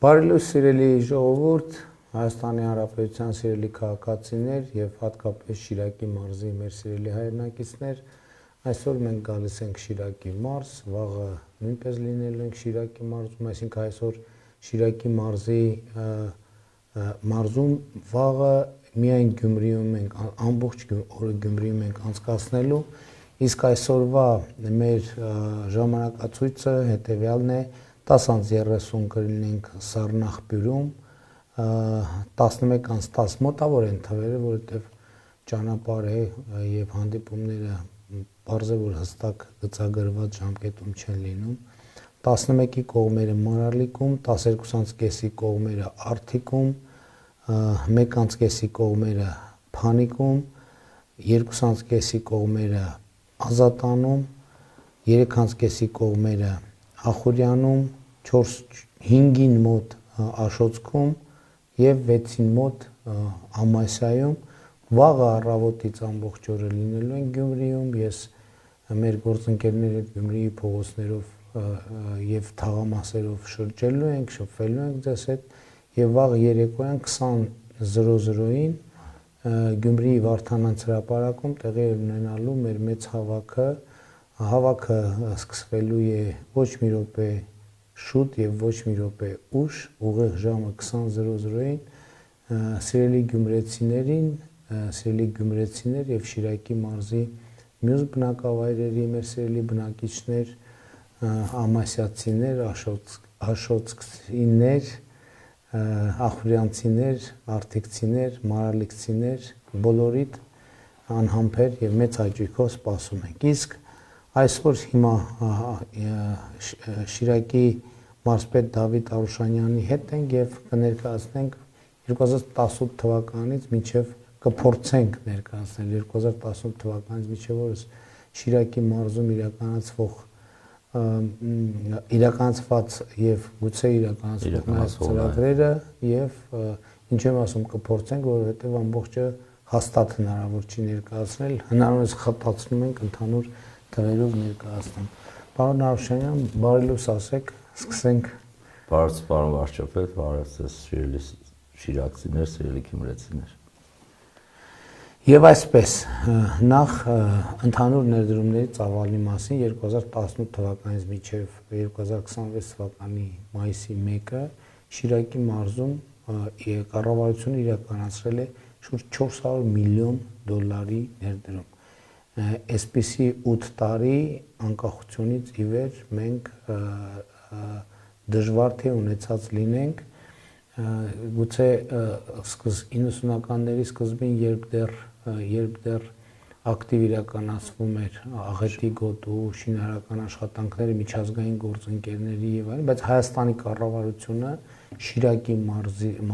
Բարելույս սիրելի ժողովուրդ, Հայաստանի Հանրապետության սիրելի քաղաքացիներ եւ հատկապես Շիրակի մարզի մեր սիրելի հայրենակիցներ, այսօր մենք գալիս ենք Շիրակի մարզ, վաղը նույնպես լինելու ենք Շիրակի մարզում, այսինքն այսօր Շիրակի մարզում վաղը միայն Գյումրիում ենք, ամբողջ օրը Գյումրիում ենք անցկացնելու, իսկ այսօրվա մեր ժամանակացույցը հետեւյալն է 10:30 կլինենք Սառնախբյուրում, 11:10 մոտավոր են թվերը, որովհետև ճանապարհ է եւ հանդիպումները բարձր է որ հստակ գծագրված ժամկետում չեն լինում, 11-ի կողմերը Մարալիկում, 12:30-ի կողմերը Արթիկում, 1:30-ի կողմերը Փանիկում, 2:30-ի կողմերը Ազատանում, 3:30-ի կողմերը Ախուրյանում, 5-ին մոտ Աշոցքում եւ 6-ին մոտ Ամասիայում, վաղը առավոտից ամբողջ օրը լինելու են Գյումրիում, ես մեր գործընկերների հետ Գյումրիի փողոցներով եւ թաղամասերով շրջելու ենք, շփվելու ենք ձեզ հետ եւ վաղ երեկոյան 20:00-ին Գյումրիի Վարդանանց հրապարակում տեղի ունենալու մեր մեծ հավաքը սկսվելու է ոչ մի րոպե շուտ եւ ոչ մի րոպե ուշ, ուղիղ ժամը 20:00-ին սիրելի գյումրեցիներ եւ Շիրակի մարզի մյուս բնակավայրերի մեր սիրելի բնակիչներ, ամասիացիներ, աշոցքցիներ, ախուրյանցիներ, արթիկցիներ, մարալիկցիներ, բոլորիդ անհամբեր եւ մեծ հաճույքով սպասում ենք։ Իսկ այսօր հիմա Շիրակի մարզպետ Դավիթ Արուշանյանի հետ ենք եւ կներկայացնենք 2018 թվականից մինչեւ կփորձենք ներկայացնել 2018 թվականից մինչեւ օրս Շիրակի մարզում իրականացված եւ գուցե իրականացված ծրագրերը եւ ինչ եմ ասում կփորձենք, որովհետեւ ամբողջը հաստատ հնարավոր չի ներկայացնել, հնարավորինս խտացնում ենք ընդհանուր թվերով ներկայացնում։ Պարոն Արուշանյան, բարելույս ասեք, սկսենք։ Բարև պարոն վարչապետ, բարև ձեզ սիրելի շիրակցիներ, սիրելի գյումրեցիներ։ Եվ այսպես, նախ ընդհանուր ներդրումների ծավալի մասին 2018 թվականից մինչև 2026 թվականի մայիսի 1-ը Շիրակի մարզում կառավարությունը իրականացրել է շուրջ 400 միլիոն դոլարի ներդրում։ Այսպիսի 8 տարի անկախությունից ի վեր մենք դժվար թե ունեցած լինենք, գուցե 90-ականների սկզբին, երբ դեռ ակտիվ իրականացվում էր աղետի գոտու, շինարարական աշխատանքները միջազգային գործընկերների եւ այլն, բայց Հայաստանի կառավարությունը Շիրակի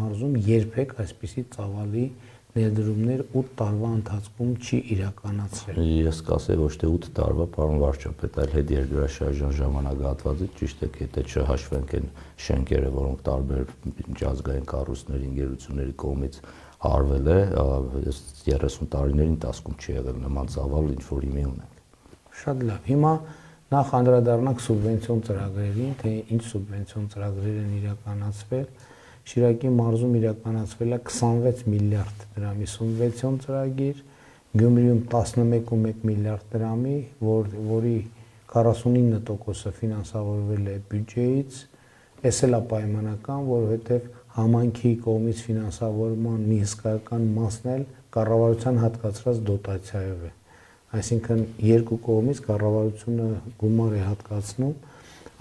մարզում երբեք այսպիսի ծավալի ներդրումներ 8 տարվա ընթացքում չի իրականացրել։ Ես կասեի ոչ թե 8 տարվա, պարոն վարչապետ, այլ հետերկրաշարժան ժամանակահատվածից, ճիշտ է, եթե չհաշվենք այն շենքերը, որոնք տարբեր միջազգային կառույցների, ընկերությունների կողմից արվել է, 30 տարիների ընթացքում չի եղել նման ծավալ, ինչ որ հիմա ունենք։ Շատ լավ։ Հիմա նախ անդրադառնանք սուբվենցիոն ծրագրերին, թե ինչ սուբվենցիոն ծրագրեր են իրականացվել։ Շիրակի մարզում իրականացվել է 26 միլիարդ դրամի սուբվենցիոն ծրագիր, Գյումրիում 11.1 միլիարդ դրամի, որի 49%-ը ֆինանսավորվել է բյուջեից, էս էլ է պայմանական, որովհետև համայնքի կողմից ֆինանսավորման մի հսկայական մասն էլ կառավարության հատկացրած դոտացիայով է։ Այսինքն երկու կողմից կառավարությունը գումար է հատկացնում։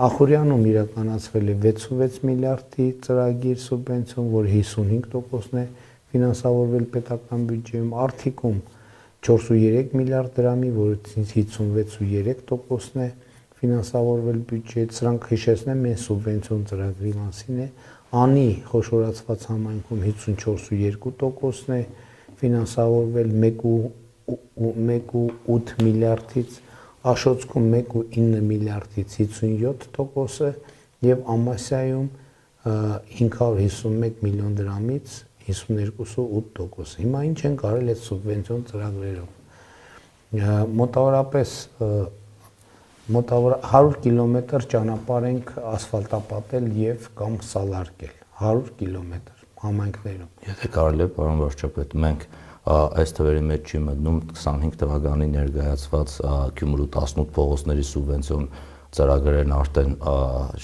Ախուրյանում իրականացվել է 66 միլիարդի ծրագիր սուբվենցիոն, որի 55%-ն է ֆինանսավորվել պետական բյուջեում, Արթիկում 4.3 միլիարդ դրամի, որից 56.3%-ն է ֆինանսավորվել բյուջեից, սրանք հիշեցնեմ մեր սուբվենցիոն ծրագրի մասին է, Անի խոշորացված համայնքում 54.2%-ն է ֆինանսավորվել 1.8 միլիարդից, Աշոցքում 1.9 միլիարդից 57%-ը եւ Ամասիայում 551 միլիոն դրամից 52.8%։ Հիմա ինչ են կարել այդ սուբվենցիոն ծրագրերով։ Մոտավորապես 100 կիլոմետր ճանապարհ ենք ասֆալտապատել եւ կամ սալարկել։ 100 կիլոմետր համայնքներում։ Եթե կարելի է, պարոն վարչապետ, մենք այս թվերի մեջ չի մտնում 25 թվականի ներկայացված Գյումրու 18 փողոցների սուբվենցիոն ծրագրերն արդեն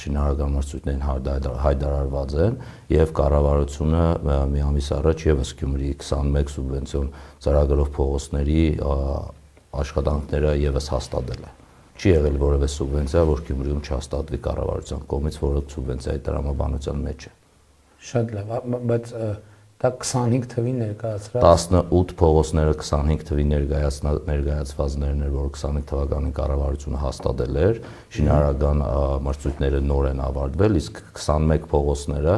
շինարարական մրցույթներին հայտարարված են եւ կառավարությունը մի ամիս առաջ եւս Գյումրիի 21 սուբվենցիոն ծրագրով փողոցների աշխատանքները եւս հաստատել է։ Չի եղել որևէ սուբվենցիա, որ Գյումրիում չհաստատվի կառավարության կողմից, որը սուբվենցիայի տրամաբանության մեջ է։ Շատ լավ, բայց դա 25 թվի ներկայացրած 18 փողոցները 25 թվի ներկայացվածներն էր, որ 25 թվականին կառավարությունը հաստատել էր, շինարարական մրցույթները նոր են ավարտվել, իսկ 21 փողոցները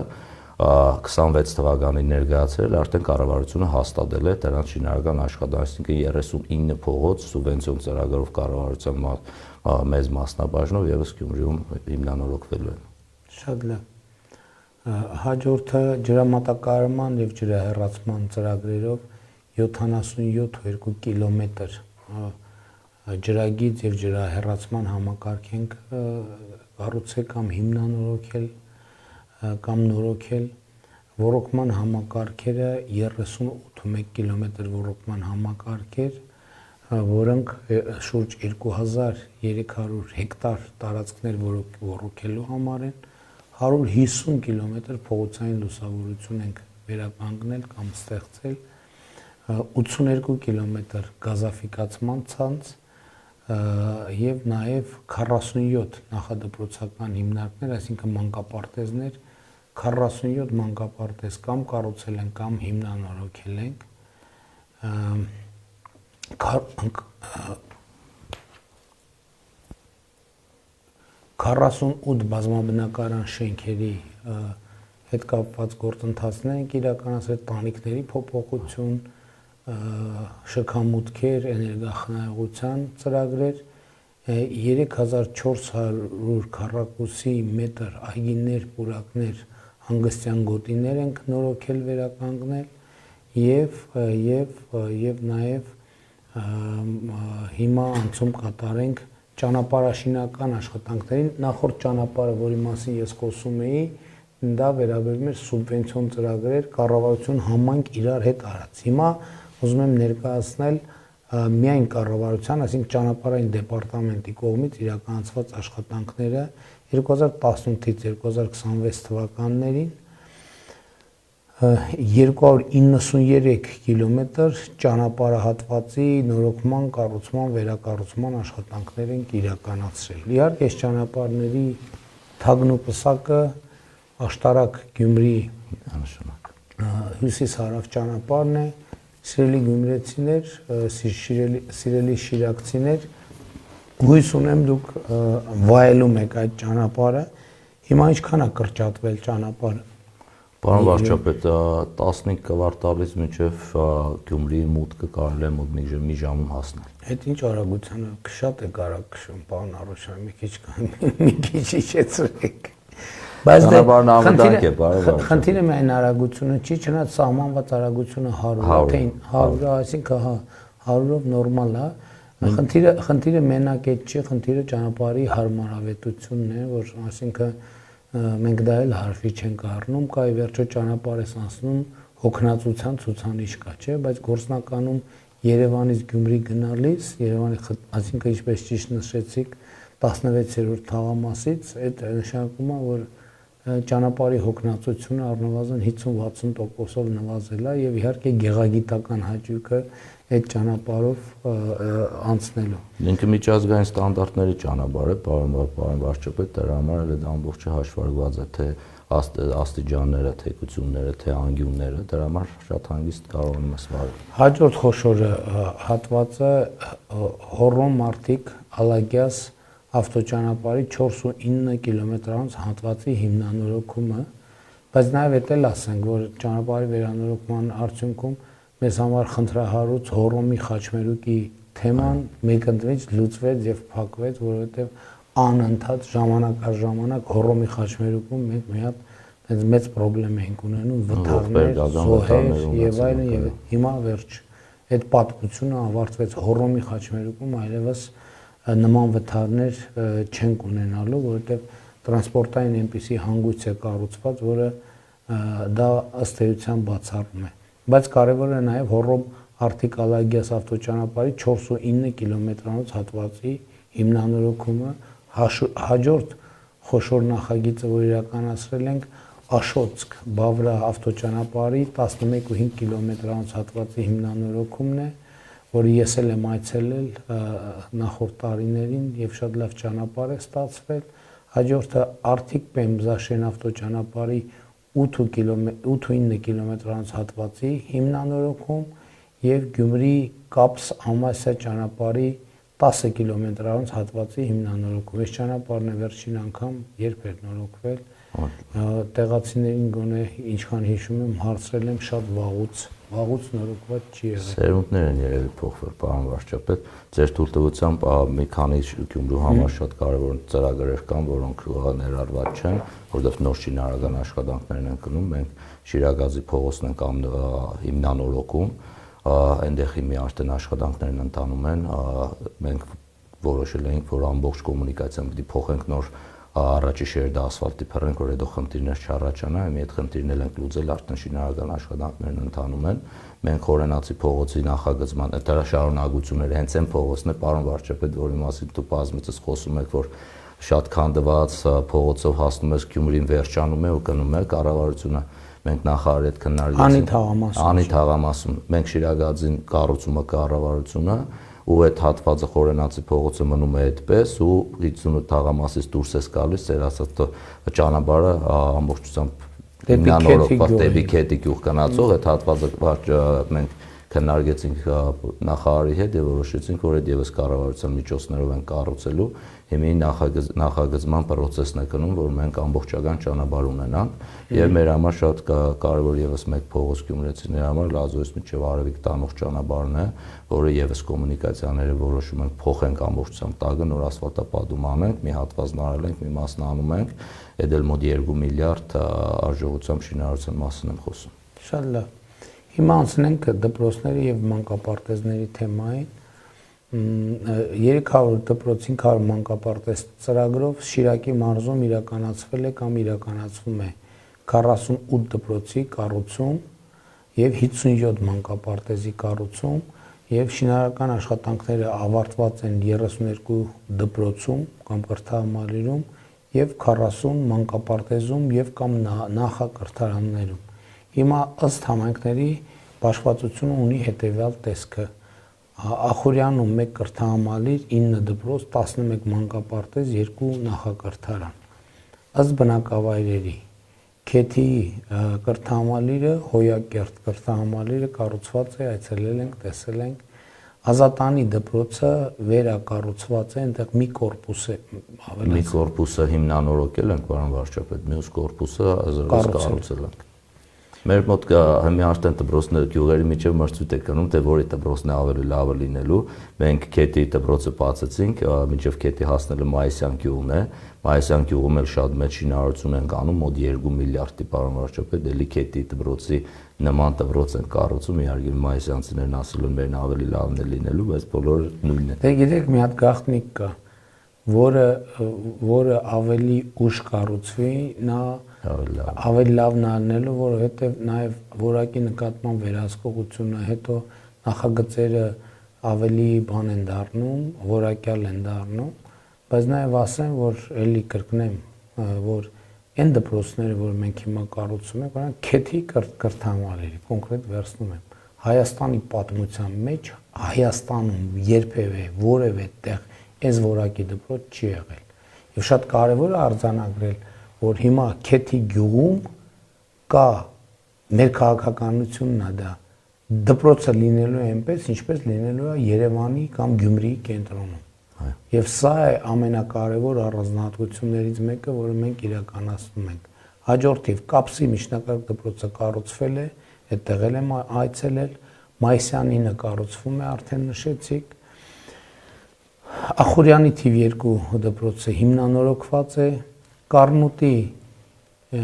26 թվականին ներկայացրել արդեն կառավարությունը հաստատել է դրանց շինարարական աշխատանքին, այսինքն 39 փողոց սուբվենցիոն ծրագրով կառավարության մեծ մասնաբաժնով եւս Գյումրիում հիմնանորոգվելու են։ Շատ լավ։ Հաջորդը ջրամատակարարման եւ ջրահեռացման ծրագրերով 77.2 կիլոմետր ջրագիծ եւ ջրահեռացման համակարգ ենք կառուցել կամ հիմնանորոգել կամ նորոգել, ոռոգման համակարգերը 38.1 կիլոմետր ոռոգման համակարգեր, որոնք շուրջ 2300 հեկտար տարածքներ ոռոգելու համար են, 150 կիլոմետր փողոցային լուսավորություն ենք վերականգնել կամ ստեղծել, 82 կիլոմետր գազաֆիկացման ցանց եւ նաեւ 47 նախադպրոցական հիմնարկներ, այսինքն մանկապարտեզներ, 47 մանկապարտեզ կամ կառուցել են կամ հիմնանորոգել ենք, 48 բազմաբնակարան շենքերի հետ կապված գործընթացներ ենք իրականացրել, տանիքների փոփոխություն, շքամուտքեր, էներգախնայողության ծրագրեր, 3400 քառակուսի մետր այգիներ, պուրակներ, հանգստյան գոտիներ ենք նորոգել վերականգնել եւ նաեւ հիմա անցում կատարենք ճանապարհաշինական աշխատանքներին, նախորդ ճանապարհը, որի մասին ես խոսում էի, դա վերաբերում էր սուբվենցիոն ծրագրեր, կառավարություն համայնք իրար հետ արած։ Հիմա ուզում եմ ներկայացնել միայն կառավարության, այսինքն ճանապարհային դեպարտամենտի կողմից իրականացված աշխատանքները 2018-ից 2026 թվականներին 293 կիլոմետր ճանապարհահատվածի նորոգման, կառուցման, վերակառուցման աշխատանքներ են իրականացրել։ Իհարկե, այս ճանապարհների թագնոպսակը Աշտարակ Գյումրի հյուսիս-հարավ ճանապարհն է, սիրելի գյումրեցիներ, սիրելի շիրակցիներ, հույս ունեմ դուք վայելում եք այդ ճանապարհը։ Հիմա ինչքան է կրճատվել ճանապարհը։ Պարոն վարչապետ, 15 կվարտալից մինչև Գյումրիի մուտքը կարելի է մոտ մի ժամում հասնել։ Այդ ինչ արագությանը շատ է արագ քշում, պարոն Արոշյան, մի քիչ իջեցրեք։ Բայց ճանապարհն անվտանգ է, պարոն վարչապետ։ Խնդիրը միայն արագությունը չի, չնայած սահմանված արագությունը 100, թե 100, այսինքն 100-ով նորմալ է։ Խնդիրը մենակ այդ չի, խնդիրը ճանապարհի հարմարավետությունն է, որ այսինքն մենք դա էլ հարվի չենք առնում, կա ի վերջո ճանապարհ ես անցնում հոգնածության ցուցանիշ կա, չէ, բայց գործնականում Երևանից Գյումրի գնալիս, այսինքն ինչպես ճիշտ նշեցիք, 16-րդ թաղամասից, այդ նշանակում է, որ ճանապարհի հոգնածությունը առնվազն 50-60%-ով նվազել է եւ իհարկե գեղագիտական հաճույքը այդ ճանապարհով անցնելու։ Ինքը միջազգային ստանդարտների ճանապարհ է, պարոն վարչապետ, դրա համար էլ դա ամբողջը հաշվարկված է, թե աստիճանները, թեկությունները, թե անկյունները, դրա համար շատ հանգիստ կարող եմ ասել։ Հաջորդ խոշոր հատվածը Հոռոմ Մարտիկ Ալագյաս ավտոճանապարհի 4.9 կիլոմետրանոց հատվածի հիմնանորոգումը, բայց նաև էդ էլ ասենք, որ ճանապարհի վերանորոգման արդյունքում մեզ համար խնդրահարույց Հոռոմի խաչմերուկի թեման մեկընտրից լուծվեց եւ փակվեց, որովհետեւ անընդհատ ժամանակ առ ժամանակ Հոռոմի խաչմերուկում մենք մի հատ մեծ խնդրեմ ենք ունենում, վթարներ, զոհեր եւ այլն, եւ հիմա վերջ այդ պատմությունը ավարտվեց Հոռոմի խաչմերուկում, այլևս նման վթարներ չենք ունենալու, որովհետեւ տրանսպորտային այնպիսի հանգույց է կառուցված, որը դա ըստ էության բացառում է։ Բայց կարևոր է նաև Հոռոմ Արտիկ-Ալագիաս ավտոճանապարհի 4.9 կիլոմետրանոց հատվածի հիմնանորոգումը, հաջորդ խոշոր նախագիծը, որ իրականացրել ենք, Աշոտսկ-Բավրա ավտոճանապարհի 11.5 կիլոմետրանոց հատվածի հիմնանորոգումն է, որը ես էլ եմ այցելել նախորդ տարիներին եւ շատ լավ ճանապարհ է ստացվել։ Հաջորդը Արտիկ-Պեմզաշեն ավտոճանապարհի 8.9 կիլոմետրանոց հատվածի հիմնանորոգում եւ Գյումրի-Կապս-Ամասիա ճանապարհի 10 կիլոմետրանոց հատվածի հիմնանորոգում։ Այս ճանապարհն է վերջին անգամ երբ էր նորոգվել։ Տեղացիներին գոնե ինչքան հիշում եմ հարցրել եմ շատ վաղուց նորոգված չի եղել։ Սերունդներ են երևի փոխվել, պարոն վարչապետ։ Ձեր թույլտվությամբ մի քանի Գյումրու համար շատ կարևոր ծրագրեր կան, որոնք ներառված չեն, որովհետև նոր շինարարական աշխատանքներն են գնում։ Մենք Շիրագազի փողոցն ենք հիմնանորոգում, այնտեղ հիմի արդեն աշխատանքներն ընթանում են։ Մենք որոշել ենք, որ ամբողջ կոմունիկացիան պիտի փոխենք, նոր առաջի շերտը ասֆալտի փռենք, որ հետո խնդիրներ չառաջանա, մի այդ խնդիրներ ենք լուծել, արդեն շինարարական աշխատանքներն ընթանում են։ Մենք Խորենացի փողոցի նախագծման դրա շարունակությունները հենց այն փողոցն է, պարոն վարչապետ, որի մասին դուք բազմիցս խոսում եք, որ շատ քանդված փողոցով հասնում ես Գյումրին, վերջանում է ու գնում է կառավարությունը։ Մենք նախարարի հետ քննարկեցինք Անի թաղամասում։ Մենք Շիրագազին կառուցումը կառավարությունը ու այդ հատվածը Խորենացի փողոցը մնում է այդպես ու 58 թաղամասից դուրս ես գալիս, ծեր ասած ճանապարհը ամբողջությամբ հիմնանորոգված դեպի Քետի գյուղ գնացող այդ հատվածը մենք քննարկեցինք նախարարի հետ եւ որոշեցինք, որ այդ եւս կառավարության միջոցներով են կառուցելու։ Հիմի նախագծման process-ն է գնում, որ մենք ամբողջական ճանապարհ ունենանք եւ մեր համար շատ կարեւոր եւս մեկ փողոց գյումրեցիների համար Լազովից մինչեւ Արևիկ տանող ճանապարհն է, որը եւս կոմունիկացիաները որոշում ենք փոխենք ամբողջությամբ տակը, նոր ասֆալտապատում անենք, մի հատվածն արել ենք, մի մասն անում ենք, այդ էլ մոտ 2 միլիարդ արժողությամբ շինարարության մասին եմ խոսում։ Շատ լավ։ Հիմա անցնենք դպրոցների եւ մանկապարտեզների թեմային։ 300 դպրոց 500 մանկապարտեզ ծրագրով Շիրակի մարզում իրականացվել է կամ իրականացվում է 48 դպրոցի կառուցում եւ 57 մանկապարտեզի կառուցում եւ շինարարական աշխատանքները ավարտված են 32 դպրոցում կամ կրթահամալիրում եւ 40 մանկապարտեզում եւ կամ նախակրթարաններում։ Հիմա ըստ համայնքների Բաշխվածությունը ունի հետևյալ տեսքը. Ախուրյանում 1 կրթահամալիր, 9 դպրոց, 11 մանկապարտեզ, 2 նախակրթարան։ Ըստ բնակավայրերի Քեթիի կրթահամալիրը, Հոյակերտ կրթահամալիրը կառուցված է, այցելել ենք, տեսել ենք։ Ազատանի դպրոցը վերակառուցված է, այնտեղ մի կորպուս է ավելի։ Մի կորպուսը հիմնանորոգել ենք, պարոն վարչապետ, մյուս կորպուսը կառուցել ենք։ Մեր մոտ հիմա արդեն դպրոցները գյուղերի միջև մրցույթ է գնում, թե որի դպրոցն է ավելի լավը լինելու։ Մենք Քեթի դպրոցը բացեցինք, մինչև Քեթի հասնելը Մայիսյան գյուղն է։ Մայիսյան գյուղում էլ շատ մեծ շինարարություն են անում, մոտ 2 միլիարդի պարոն վարչապետ, էլի Քեթի դպրոցի նման դպրոց են կառուցում, իհարկե մայիսյանցիներն ասել են մերն ավելի լավն է լինելու, բայց բոլորը նույնն է։ Դե գիտեք, մի հատ գաղտնիք կա, որը ավելի ուշ կառուցվի, նա ավելի լավն անելու, որովհետև նաև որակի նկատմամբ վերահսկողությունը, հետո նախագծերը ավելի բան են դառնում, որակյալ են դառնում, բայց նաև ասեմ, որ էլի կրկնեմ, որ այն դպրոցները, որ մենք հիմա կառուցում ենք, օրինակ Քեթի կրթահամալիրի կոնկրետ վերցնում եմ, Հայաստանի պատմության մեջ Հայաստանում երբևէ որևէ տեղ այս որակի դպրոց չի եղել։ Եվ շատ կարևոր է արձանագրել, որ հիմա Քեթի գյուղում կա մեր քաղաքականությունն է դա դպրոցը լինելու է այնպես, ինչպես լինելու է Երևանի կամ Գյումրիի կենտրոնում։ Եվ սա է ամենակարևոր առանձնահատկություններից մեկը, որը մենք իրականացնում ենք։ Հաջորդիվ Կապսի միջնակարգ դպրոցը կառուցվել է, այդտեղ եմ այցելել, Մայիսյանինը կառուցվում է, արդեն նշեցիք։ Ախուրյանի թիվ 2 դպրոցը հիմնանորոգված է, Կառնուտի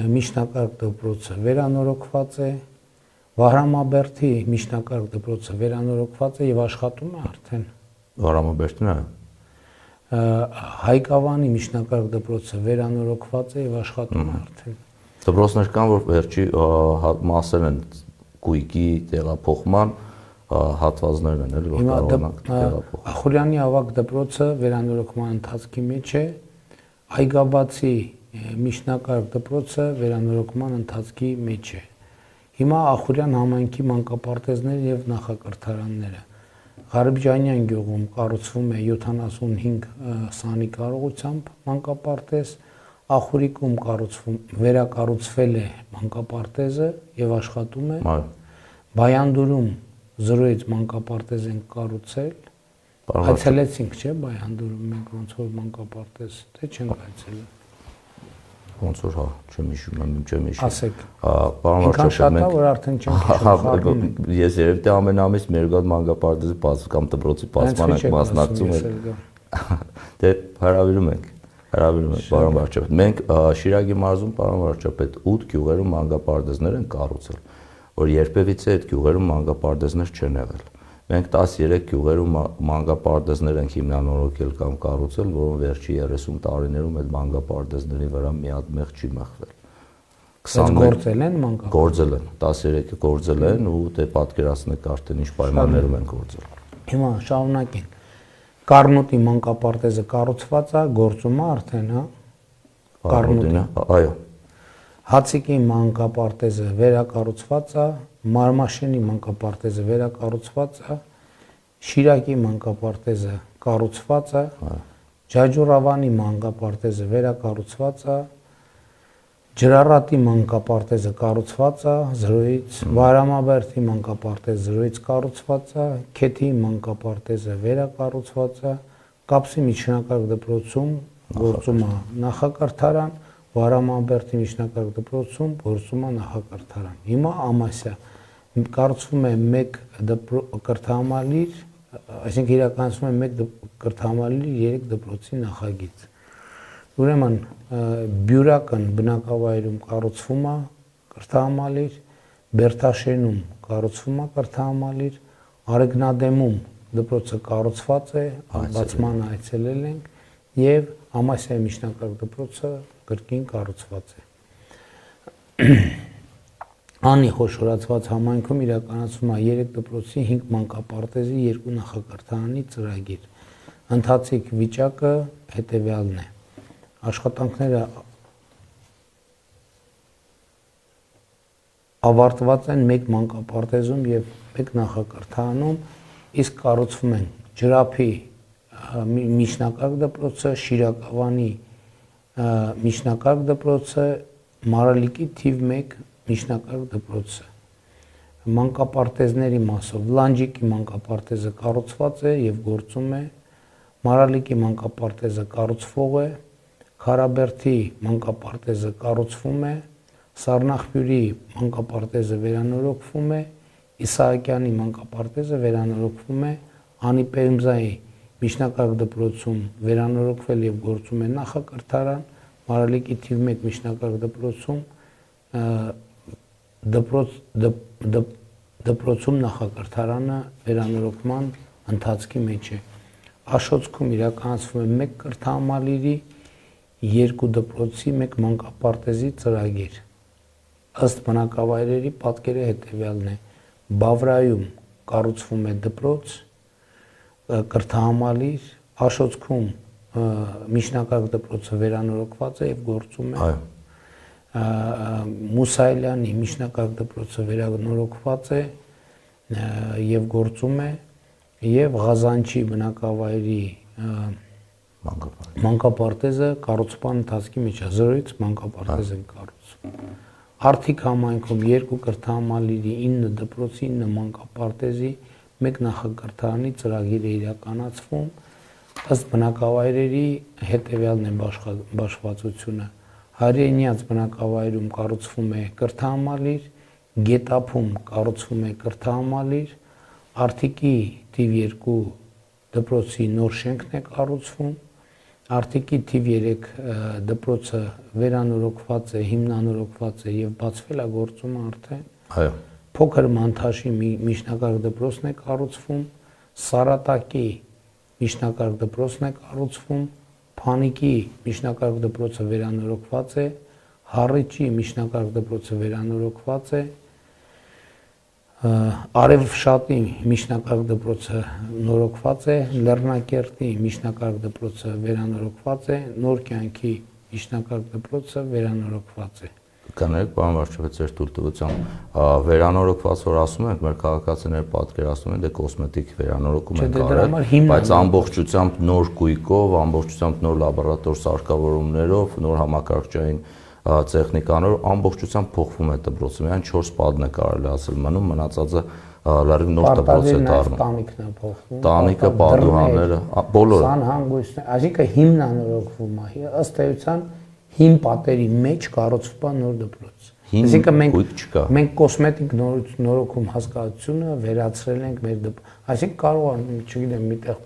միջնակարգ դպրոցը վերանորոգված է, Վահրամաբերդի միջնակարգ դպրոցը վերանորոգված է եւ աշխատում է արդեն։ Վահրամաբերդն է։ Հայկավանի միջնակարգ դպրոցը վերանորոգված է եւ աշխատում է արդեն։ Դպրոցներ կան, որ վերջի մասեր են գույքի տեղափոխման հատվածներն են, էլի որ կարողանանք տեղափոխել։ Ախուրյանի ավագ դպրոցը վերանորոգման ընթացքի մեջ է, Այգաբացի միջնակարգ դպրոցը վերանորոգման ընթացքի մեջ է։ Հիմա Ախուրյան համայնքի մանկապարտեզները եւ նախակրթարանները Ղարաբջանյան գյուղում կառուցվում է 75 սանի կարողությամբ մանկապարտեզ, Ախուրիկում վերակառուցվել է մանկապարտեզը եւ աշխատում է։ Բայանդուրում 0-ից մանկապարտեզ են կառուցել։ Այցելեցինք, չէ՞, Բայանդուրում մենք ոնց որ մանկապարտեզ, թե չենք այցելել։ Ոնց որ հա, չեմ հիշում։ Ասեք։ Պարոն վարչապետ, մենք որ արդեն չենք ես երևի թե ամեն ամիս մեր գալ մանկապարտեզի բաց կամ դպրոցի բացման ենք մասնակցում ենք։ Դե հրավիրում ենք, պարոն վարչապետ։ Մենք Շիրակի մարզում, պարոն վարչապետ, 8 գյուղերում մանկապարտեզներ են կառուցել, որ երբևիցե այդ գյուղերում մանկապարտեզներ չեն եղել։ Մենք 13 գյուղերում մանկապարտեզներ ենք հիմնանորոգել կամ կառուցել, որոնք վերջի 30 տարիներում այդ մանկապարտեզների վրա մի հատ մեղ չի մեղվել։ 20 գործել են մանկապարտեզ։ Գործել են, 13-ը գործել են ու դե պատկերացնեք արդեն ինչ պայմաններում են գործել։ Հիմա շարունակենք։ Կառնուտի մանկապարտեզը կառուցված է, գործում է արդեն, հա։ Կառնուտին, այո։ Հացիկի մանկապարտեզը վերակառուցված է, Մարմաշենի մանկապարտեզը վերակառուցված է, Շիրակի մանկապարտեզը կառուցված է, Ջաջուրավանի մանկապարտեզը վերակառուցված է, Ջրառատի մանկապարտեզը կառուցված է 0-ից, Վարամաբերդի մանկապարտեզը 0-ից կառուցված է, Քեթի մանկապարտեզը վերակառուցված է, Կապսի միջնակարգ դպրոցում գործում է նախակրթարան, Վարամաբերդի միջնակարգ դպրոցում գործում է նախակրթարան։ Հիմա Ամասիա կառուցվում է 1 կրթահամալիր, այսինքն իրականացվում է 1 կրթահամալիր 3 դպրոցի նախագիծ։ Ուրեմն Բյուրակն բնակավայրում կառուցվում է կրթահամալիր, Բերթաշենում կառուցվում է կրթահամալիր, Արեգնադեմում դպրոցը կառուցված է, բացմանը այցելել ենք եւ Ամասիայի միջնակարգ դպրոցը կրկին կառուցված է։ Անի խոշորացված համայնքում իրականացվում է 3 դպրոցի 5 մանկապարտեզի 2 նախակրթարանի ծրագիր։ Ընթացիկ վիճակը հետևյալն է։ Աշխատանքները ավարտված են 1 մանկապարտեզում եւ 1 նախակրթարանում, իսկ կառուցվում են Ջրափի միջնակարգ դպրոցը, Շիրակավանի միջնակարգ դպրոցը, Մարալիկի թիվ 1 միջնակարգ դպրոցը։ Մանկապարտեզների մասով Լանջիկի մանկապարտեզը կառուցված է եւ գործում է, Մարալիկի մանկապարտեզը կառուցվող է, Քարաբերդի մանկապարտեզը կառուցվում է, Սառնախբյուրի մանկապարտեզը վերանորոգվում է, Իսահակյանի մանկապարտեզը վերանորոգվում է, Անիպերմզայի միջնակարգ դպրոցում վերանորոգվել եւ գործում է նախակրթարան, Մարալիկի թիվ 1 միջնակարգ դպրոցում դպրոցում նախակրթարանը վերանորոգման ընթացքի մեջ է։ Աշոցքում իրականացվում է 1 կրթահամալիրի 2 դպրոցի 1 մանկապարտեզի ծրագիր։ Ըստ բնակավայրերի պատկերը հետևյալն է։ Բավրայում կառուցվում է դպրոց, կրթահամալիր, Աշոցքում միջնակարգ դպրոցը վերանորոգված է եւ գործում է։ Այո։ Մուսայելյանի միջնակարգ դպրոցը վերանորոգված է եւ գործում է եւ Ղազանչի բնակավայրի մանկապարտեզը կառուցման ընթացքի մեջ է, 0-ից մանկապարտեզ են կառուցում։ Արթիկ համայնքում 2 կրթահամալիրի 9 դպրոցի 9 մանկապարտեզի 1 նախակրթարանի ծրագիր է իրականացվում, ըստ բնակավայրերի հետևյալն է բաշխվածությունը։ Հարենյաց բնակավայրում կառուցվում է կրթահամալիր, Գետափում կառուցվում է կրթահամալիր, Արթիկի թիվ 2 դպրոցի նոր շենքն է կառուցվում, Արթիկի թիվ 3 դպրոցը վերանորոգված է, հիմնանորոգված է եւ բացվել է, գործում է արդեն։ Այո։ Փոքր Մանթաշի միջնակարգ դպրոցն է կառուցվում, Սարատակի միջնակարգ դպրոցն է կառուցվում, Փանիկի միջնակարգ դպրոցը վերանորոգված է, Հառիճի միջնակարգ դպրոցը վերանորոգված է, Արևշատի միջնակարգ դպրոցը նորոգված է, Լեռնակերտի միջնակարգ դպրոցը վերանորոգված է, Նոր կյանքի միջնակարգ դպրոցը վերանորոգված է։ Կանեք, պարոն վարչապետ, ձեր թույլտվությամբ վերանորոգված որ ասում ենք, մեր քաղաքացիները պատկերացնում են, դե կոսմետիկ վերանորոգում են կարել, բայց ամբողջությամբ նոր գույքով, ամբողջությամբ նոր լաբորատոր սարքավորումներով, նոր համակարգչային տեխնիկաներով ամբողջությամբ փոխվում է դպրոցը, միայն 4 պատն է կարելի ասել մնում, մնացածը լրիվ նոր դպրոց է դառնում։ Տանիքն է փոխվում։ Տանիքը, պատուհանները, բոլորը։ Սանհանգույցն, այսինքն հիմնանորոգվում է, ըստ էության հիմ պատերի մեջ կառուցվում է նոր դպրոց։ Այսինքն մենք կոսմետիկ նորոգում հասկացությունը վերացրել ենք մեր դպրոց։ Այսինքն կարող է, չգիտեմ, միտեղ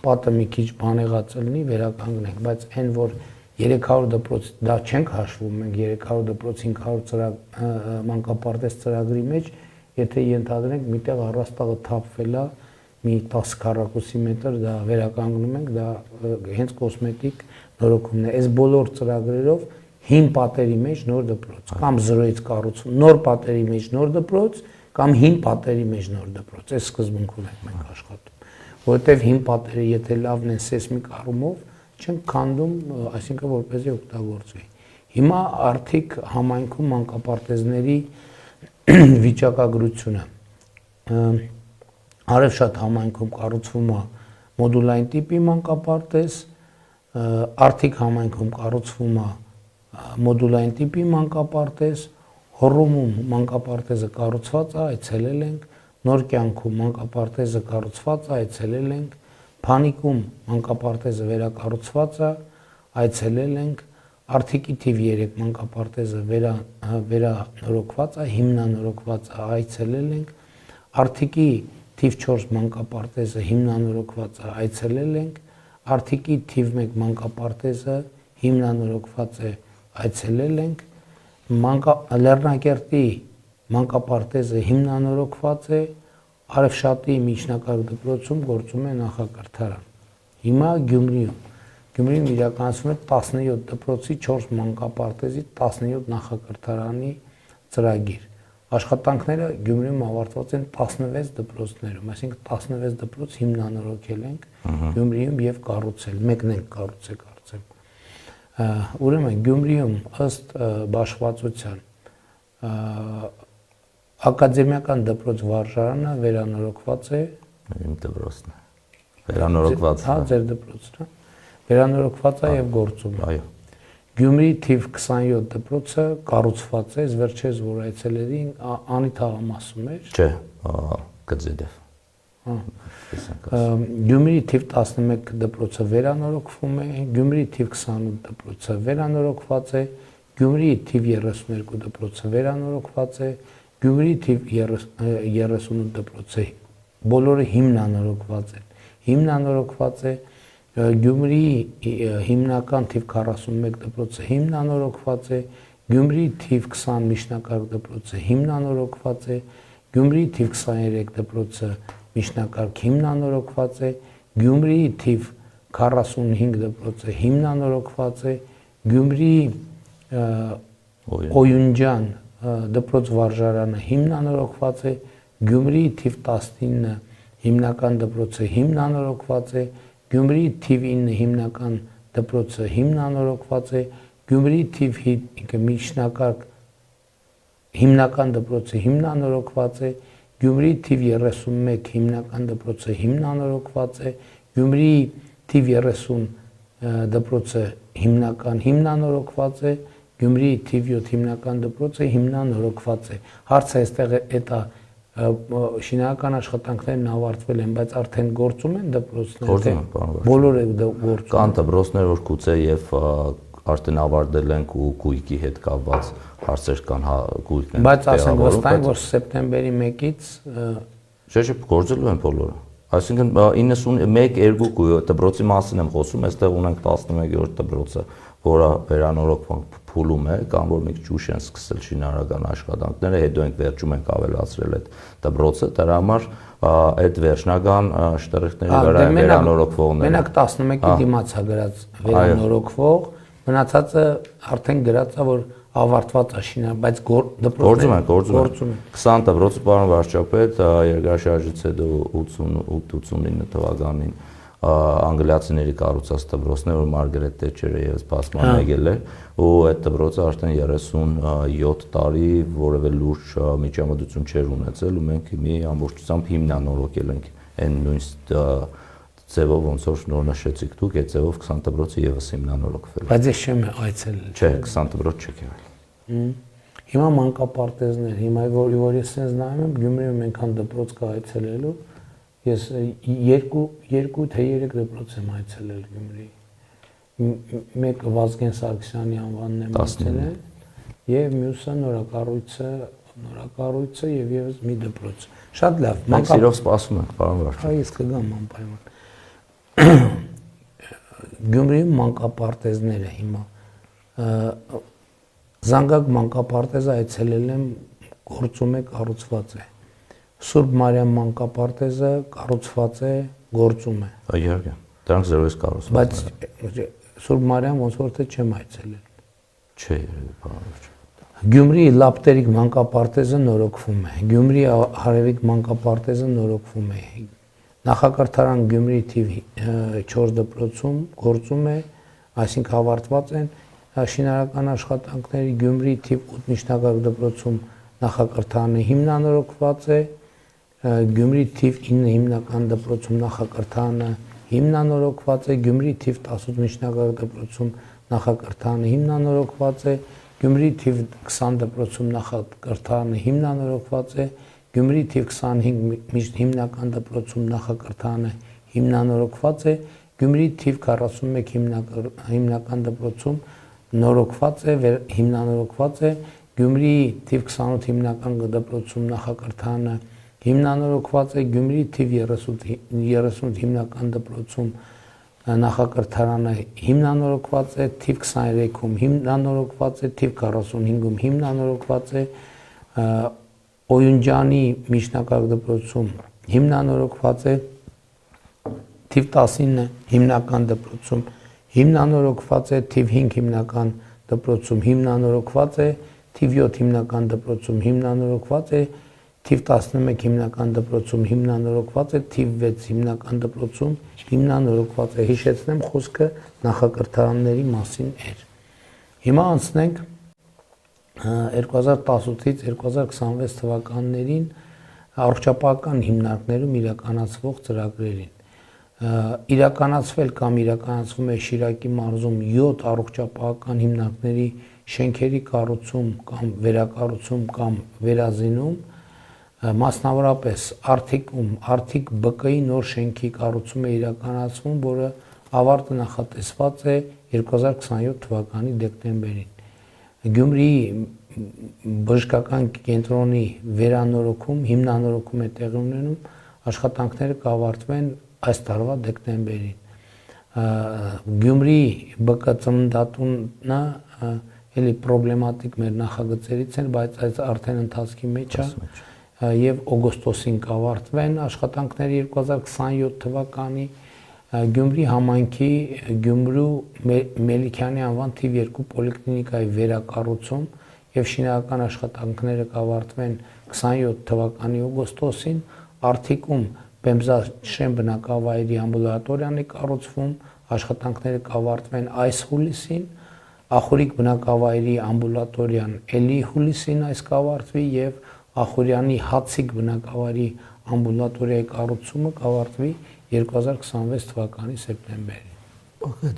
պատը մի քիչ բանեղած լինի, վերականգնենք, բայց այն որ 300 դպրոց դա չենք հաշվում, մենք 300 դպրոց 500 մանկապարտեզ ծրագրի մեջ, եթե ենթադրենք միտեղ առաստաղը թափվել է մի 10 քառակուսի մետր, դա վերականգնում ենք, դա հենց կոսմետիկ նորոգումն է։ Այս բոլոր ծրագրերով հին պատերի մեջ նոր դպրոց, կամ 0-ից կառուցում նոր պատերի մեջ նոր դպրոց, կամ հին պատերի մեջ նոր դպրոց, այս սկզբունքով ենք մենք աշխատում, որովհետև հին պատերը եթե լավն են սեյսմիկ առումով չենք քանդում, այսինքն որպեսզի օգտագործվի։ Հիմա արդիկ համայնքում մանկապարտեզների վիճակագրությունը Արևշատ համայնքում կառուցվում է մոդուլային տիպի մանկապարտեզ, արդիկ համայնքում կառուցվում է մոդուլային տիպի մանկապարտեզ, Հոռոմում մանկապարտեզը կառուցված է, այցելել ենք, Նոր կյանքում մանկապարտեզը կառուցված է, այցելել ենք, Փանիկում մանկապարտեզը վերակառուցված է, այցելել ենք, Արդիկի թիվ 3 մանկապարտեզը վերանորոգված է, հիմնանորոգված է, այցելել ենք, Արդիկի թիվ 4 մանկապարտեզը հիմնանորոգված է, այցելել ենք, Արդիկի թիվ 1 մանկապարտեզը հիմնանորոգված է, այցելել ենք, Լեռնակերտի մանկապարտեզը հիմնանորոգված է, Արևշատի միջնակարգ դպրոցում գործում է նախակրթարան։ Հիմա Գյումրիում իրականացվում է 17 դպրոցի 4 մանկապարտեզի 17 նախակրթարանի ծրագիր։ Աշխատանքները Գյումրիում ավարտված են 16 դպրոցներում, այսինքն 16 դպրոց հիմնանորոգել ենք Գյումրիում եւ կառուցել, մեկն ենք կառուցել կարծեմ։ Ուրեմն Գյումրիում ըստ բաշխվածության ակադեմիական դպրոց վարժարանը վերանորոգված է, իմ դպրոցն է։ Վերանորոգված է։ Հա, ձեր դպրոցն է։ Վերանորոգված է եւ գործում է։ Այո։ Գյումրի թիվ 27 դպրոցը կառուցված է, վերջերս որ այցելերի Անիթ աղամասում էր։ Չէ, Գծեդեվ։ Գյումրի թիվ 11 դպրոցը վերանորոգվում է, Գյումրի թիվ 28 դպրոցը վերանորոգված է, Գյումրի թիվ 32 դպրոցը վերանորոգված է, Գյումրի թիվ 38 դպրոցը բոլորը հիմնանորոգված են։ Հիմնանորոգված է Գյումրի հիմնական թիվ 41 դպրոցը հիմնանորոգված է, Գյումրի թիվ 20 միջնակարգ դպրոցը հիմնանորոգված է, Գյումրի թիվ 23 դպրոցը միջնակարգ հիմնանորոգված է, Գյումրի թիվ 45 դպրոցը հիմնանորոգված է, Գյումրի Օյունջան դպրոց վարժարանը հիմնանորոգված է, Գյումրի թիվ 19 հիմնական դպրոցը հիմնանորոգված է, Գյումրի թիվ 9 հիմնական դպրոցը հիմնանորոգված է, Գյումրի թիվ 5 միջնակարգ հիմնական դպրոցը հիմնանորոգված է, Գյումրի թիվ 31 հիմնական դպրոցը հիմնանորոգված է, Գյումրի թիվ 30 դպրոցը հիմնանորոգված է, Գյումրի թիվ 7 հիմնական դպրոցը հիմնանորոգված է։ Հարցը այստեղ է շինարարական աշխատանքներն ավարտվել են, բայց արդեն գործում են դպրոցները։ Բոլորը գործում։ Կան դպրոցներ, որ գուցե եւ արդեն ավարտել ենք ու գույքի հետ կապված հարցեր կան, գույքն են։ Բայց ասենք վստահ եմ, որ սեպտեմբերի 1-ից Չէ, գործելու են բոլորը։ Այսինքն 91-2 դպրոցի մասին եմ խոսում, այստեղ ունենք 11-րդ դպրոցը, որը վերանորոգման փուլում է, կամ որ մենք ճուշ են սկսել շինարարական աշխատանքները, հետո ենք վերջում ենք ավելացրել այդ դպրոցը, դրա համար այդ վերջնական շտրիխների վրա վերանորոգվողները։ Մենակ 11-ի դիմաց է գրած վերանորոգվող, մնացածը արդեն գրած է, որ ավարտված է շինարարական, բայց գործում է 20 դպրոցը պարոն վարչապետ երկրաշարժից հետո 88-89 թվականին անգլիացիների կառուցած դպրոցն է, որ Մարգարետ Թետչերը եւս փաստման եկել էր, ու այդ դպրոցը արդեն 37 տարի որևէ լուրջ միջամտություն չէր ունեցել, ու մենք մի ամբողջությամբ հիմնանորոգել ենք այն նույն ձևով ոնց որ նոր նշեցիք դուք, այդ ձևով 20 դպրոցը եւս հիմնանորոգվել։ Բայց ես չեմ այցելել։ Չէ, 20 դպրոց չեք եղել։ Հիմա մանկապարտեզներ, հիմա որ ես sense նայում եմ, Գյումրիում այնքան դպրոց կա այցելելու, ես 2 թե 3 դպրոց եմ այցելել Գյումրի։ Մեկը Վազգեն Սարգսյանի անվանն եմ այցելել, եւ մյուսը նորակառույցը եւ եւս մի դպրոց։ Շատ լավ։ Մենք սիրով սպասում ենք, պարոն վարչապետ։ Այս կգամ անպայման։ Գյումրիում մանկապարտեզները հիմա Զանգակ մանկապարտեզը այցելել եմ, գործում է, կառուցված է։ Սուրբ Մարիամ մանկապարտեզը կառուցված է, գործում է։ Իհարկե, դրանք զրոյից կառուցված են։ Բայց Սուրբ Մարիամ ոնց որ թե չեմ այցելել։ Չէ, պարոն վարչապետ։ Գյումրի Լապտերիկ մանկապարտեզը նորոգվում է։ Գյումրի Հարևիկ մանկապարտեզը նորոգվում է։ Նախակրթարան Գյումրի թիվ 4 դպրոցում գործում է, այսինքն ավարտված են շինարարական աշխատանքների Գյումրի թիվ 8 միջնակարգ դպրոցում նախակրթարանը հիմնանորոգված է, Գյումրի թիվ 9 հիմնական դպրոցում նախակրթարանը հիմնանորոգված է, Գյումրի թիվ 18 միջնակարգ դպրոցում նախակրթարանը հիմնանորոգված է, Գյումրի թիվ 20 դպրոցում նախակրթարանը հիմնանորոգված է, Գյումրի թիվ 25 հիմնական դպրոցում նախակրթարանը հիմնանորոգված է, Գյումրի թիվ 41 հիմնական դպրոցում նորոգված է, հիմնանորոգված է, Գյումրի թիվ 28 հիմնական դպրոցում նախակրթարանը հիմնանորոգված է, Գյումրի թիվ 30 հիմնական դպրոցում նախակրթարանը հիմնանորոգված է, թիվ 23-ում հիմնանորոգված է, թիվ 45-ում հիմնանորոգված է, Օյունջանի միջնակարգ դպրոցում հիմնանորոգված է, թիվ 19 հիմնական դպրոցում հիմնանորոգված է, թիվ 5 հիմնական դպրոցում հիմնանորոգված է, թիվ 7 հիմնական դպրոցում հիմնանորոգված է, թիվ 11 հիմնական դպրոցում հիմնանորոգված է, թիվ 6 հիմնական դպրոցում հիմնանորոգված է։ Հիշեցնեմ, խոսքը նախակրթարանների մասին էր։ Հիմա անցնենք 2018-ից 2026 թվականներին առողջապահական հիմնարկներում իրականացվող ծրագրերին։ Իրականացվել կամ իրականացվում է Շիրակի մարզում 7 առողջապահական հիմնարկների շենքերի կառուցում կամ վերակառուցում կամ վերազինում, մասնավորապես Արթիկում Արթիկ ԲԿ-ի նոր շենքի կառուցում է իրականացվում, որը ավարտը նախատեսված է 2027 թվականի դեկտեմբերին։ Գյումրիի բժշկական կենտրոնի վերանորոգում, հիմնանորոգում է տեղի ունենում, աշխատանքները կավարտվեն այս տարվա դեկտեմբերին։ Գյումրիի ԲԿ ծննդատունը էլի պրոբլեմատիկ մեր նախագծերից են, բայց այս արդեն ընթացքի մեջ է եւ օգոստոսին կավարտվեն աշխատանքները 2027 թվականի Գյումրի համայնքի Գյումրու Մելիքյանի անվան թիվ 2 պոլիկլինիկայի վերակառուցում եւ շինարարական աշխատանքները կավարտվեն 27 թվականի օգոստոսին, Արթիկում Բեմզաշեն բնակավայրի ամբուլատորիան է կառուցվում, աշխատանքները կավարտվեն այս հուլիսին, Ախուրիկ բնակավայրի ամբուլատորիան էլի հուլիսին այս կավարտվի եւ Ախուրյանի Հացիկ բնակավայրի ամբուլատորիայի կառուցումը կավարտվի 2026 թվականի սեպտեմբերին։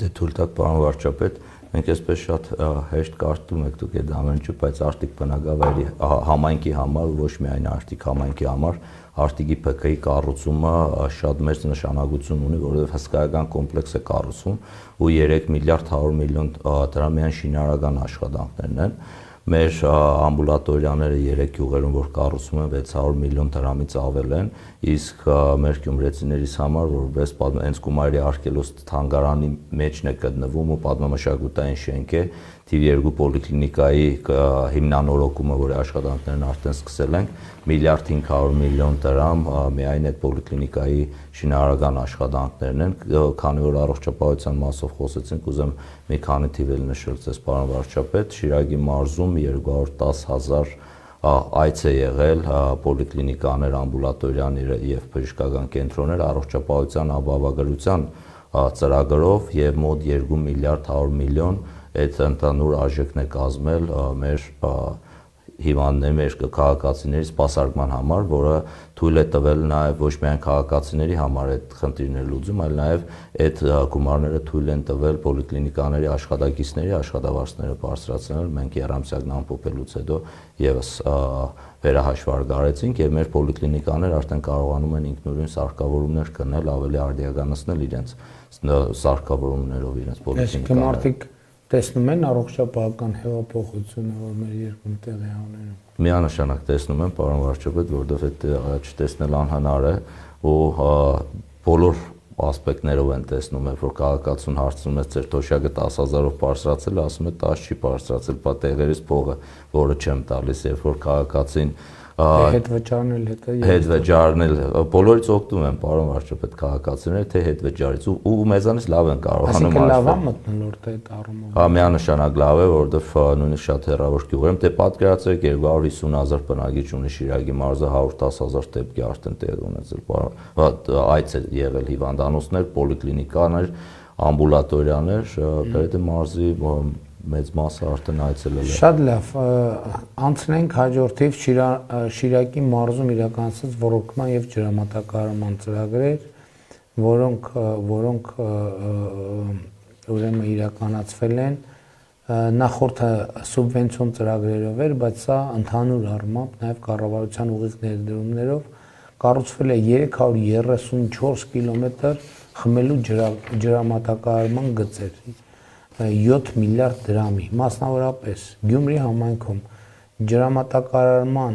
Դե թույլ տաք, պարոն վարչապետ, մենք այսպես շատ հեշտ կարդում եք դուք այդ ամենը, բայց Արտիկ բնակավայրի համայնքի համար, ոչ միայն Արտիկ համայնքի համար, Արտիկի ՓԿ-ի կառուցումը շատ մեծ նշանակություն ունի, որովհետև հսկայական կոմպլեքս է կառուցվում ու 3 միլիարդ 100 միլիոն դրամյան շինարարական աշխատանքներն են։ Մեր ամբուլատորիաները 3 գյուղերում, որ կառուցում են 600 միլիոն դրամից ավել են, իսկ մեր գյումրեցիներիս համար, որպես հենց Գումարի արգելոց թանգարանի մեջն է գտնվում ու պատմամշակութային շենք է, թիվ 2 պոլիկլինիկայի հիմնանորոգումը, որի աշխատանքներն արդեն սկսել ենք, 1.5 միլիարդ դրամ միայն այդ պոլիկլինիկայի շինարարական աշխատանքներն են, քանի որ առողջապահության մասով խոսեցինք, ուզեմ մի քանի թիվ էլ նշել ձեզ, պարոն վարչապետ, Շիրակի մարզում 210,000 այց է եղել պոլիկլինիկաներ, ամբուլատորիան եւ բժշկական կենտրոններ առողջապահության ապահովագրության ծրագրով եւ մոտ 2 միլիարդ 100 միլիոն այդ ընդհանուր արժեքն է կազմել մեր հիվանդների, մեր քաղաքացիների սպասարկման համար, որը թույլ է տվել նաև ոչ միայն քաղաքացիների համար այդ խնդիրները լուծում, այլ նաև այդ գումարները թույլ են տվել պոլիկլինիկաների աշխատակիցների աշխատավարձները բարձրացնել։ Մենք երամսյակն ամփոփելուց հետո եւս վերահաշվարկարեցինք եւ մեր պոլիկլինիկաներ արդեն կարողանում են ինքնուրույն սարքավորումներ գնել, ավելի արդիականացնել իրենց սարքավորումներով իրենց պոլիկլինիկաները։ Տեսնում են առողջապահական հեղափոխությունը, որ մեր երկրում տեղի ունենում։ Միանշանակ տեսնում են, պարոն վարչապետ, որովհետև այդ չտեսնել անհնար է ու բոլոր ասպեկտներով են տեսնում, որ քաղաքացուն հարցնում է ձեր թոշակը 10,000-ով բարձրացել, ասում է 10 չի բարձրացել, բա տեղերից փողը, որը չեմ տալիս, երբ որ քաղաքացին հետ վճարնել, բոլորից օգտվում են, պարոն վարչապետ, քաղաքացիները, թե հետ վճարից ու մեզանից լավ են կարողանում այսինքն լավ է մտնոլորտը այդ առումով։ Միանշանակ լավ է, որովհետև նույնիսկ շատ հեռավոր գյուղերում, դե պատկերացրեք 250,000 բնակիչ ունի Շիրակի մարզը, 110,000 դեպքի արդեն տեղի ունեցել, այց է եղել հիվանդանոցներ, պոլիկլինիկաներ, ամբուլատորիաներ, դե մարզի մեծ մասը արդեն այցելել է։ Շատ լավ, անցնենք հաջորդիվ Շիրակի մարզում իրականացած ոռոգման եւ ջրամատակարարման ծրագրեր, որոնք ուրեմն իրականացվել են նախորդը սուբվենցիոն ծրագրերով էր, բայց սա ընդհանուր առմամբ նաեւ կառավարության ուղիղ ներդրումներով կառուցվել է 334 կիլոմետր խմելու ջրամատակարարման գծեր 7 միլիարդ դրամի, մասնավորապես Գյումրի համայնքում ջրամատակարարման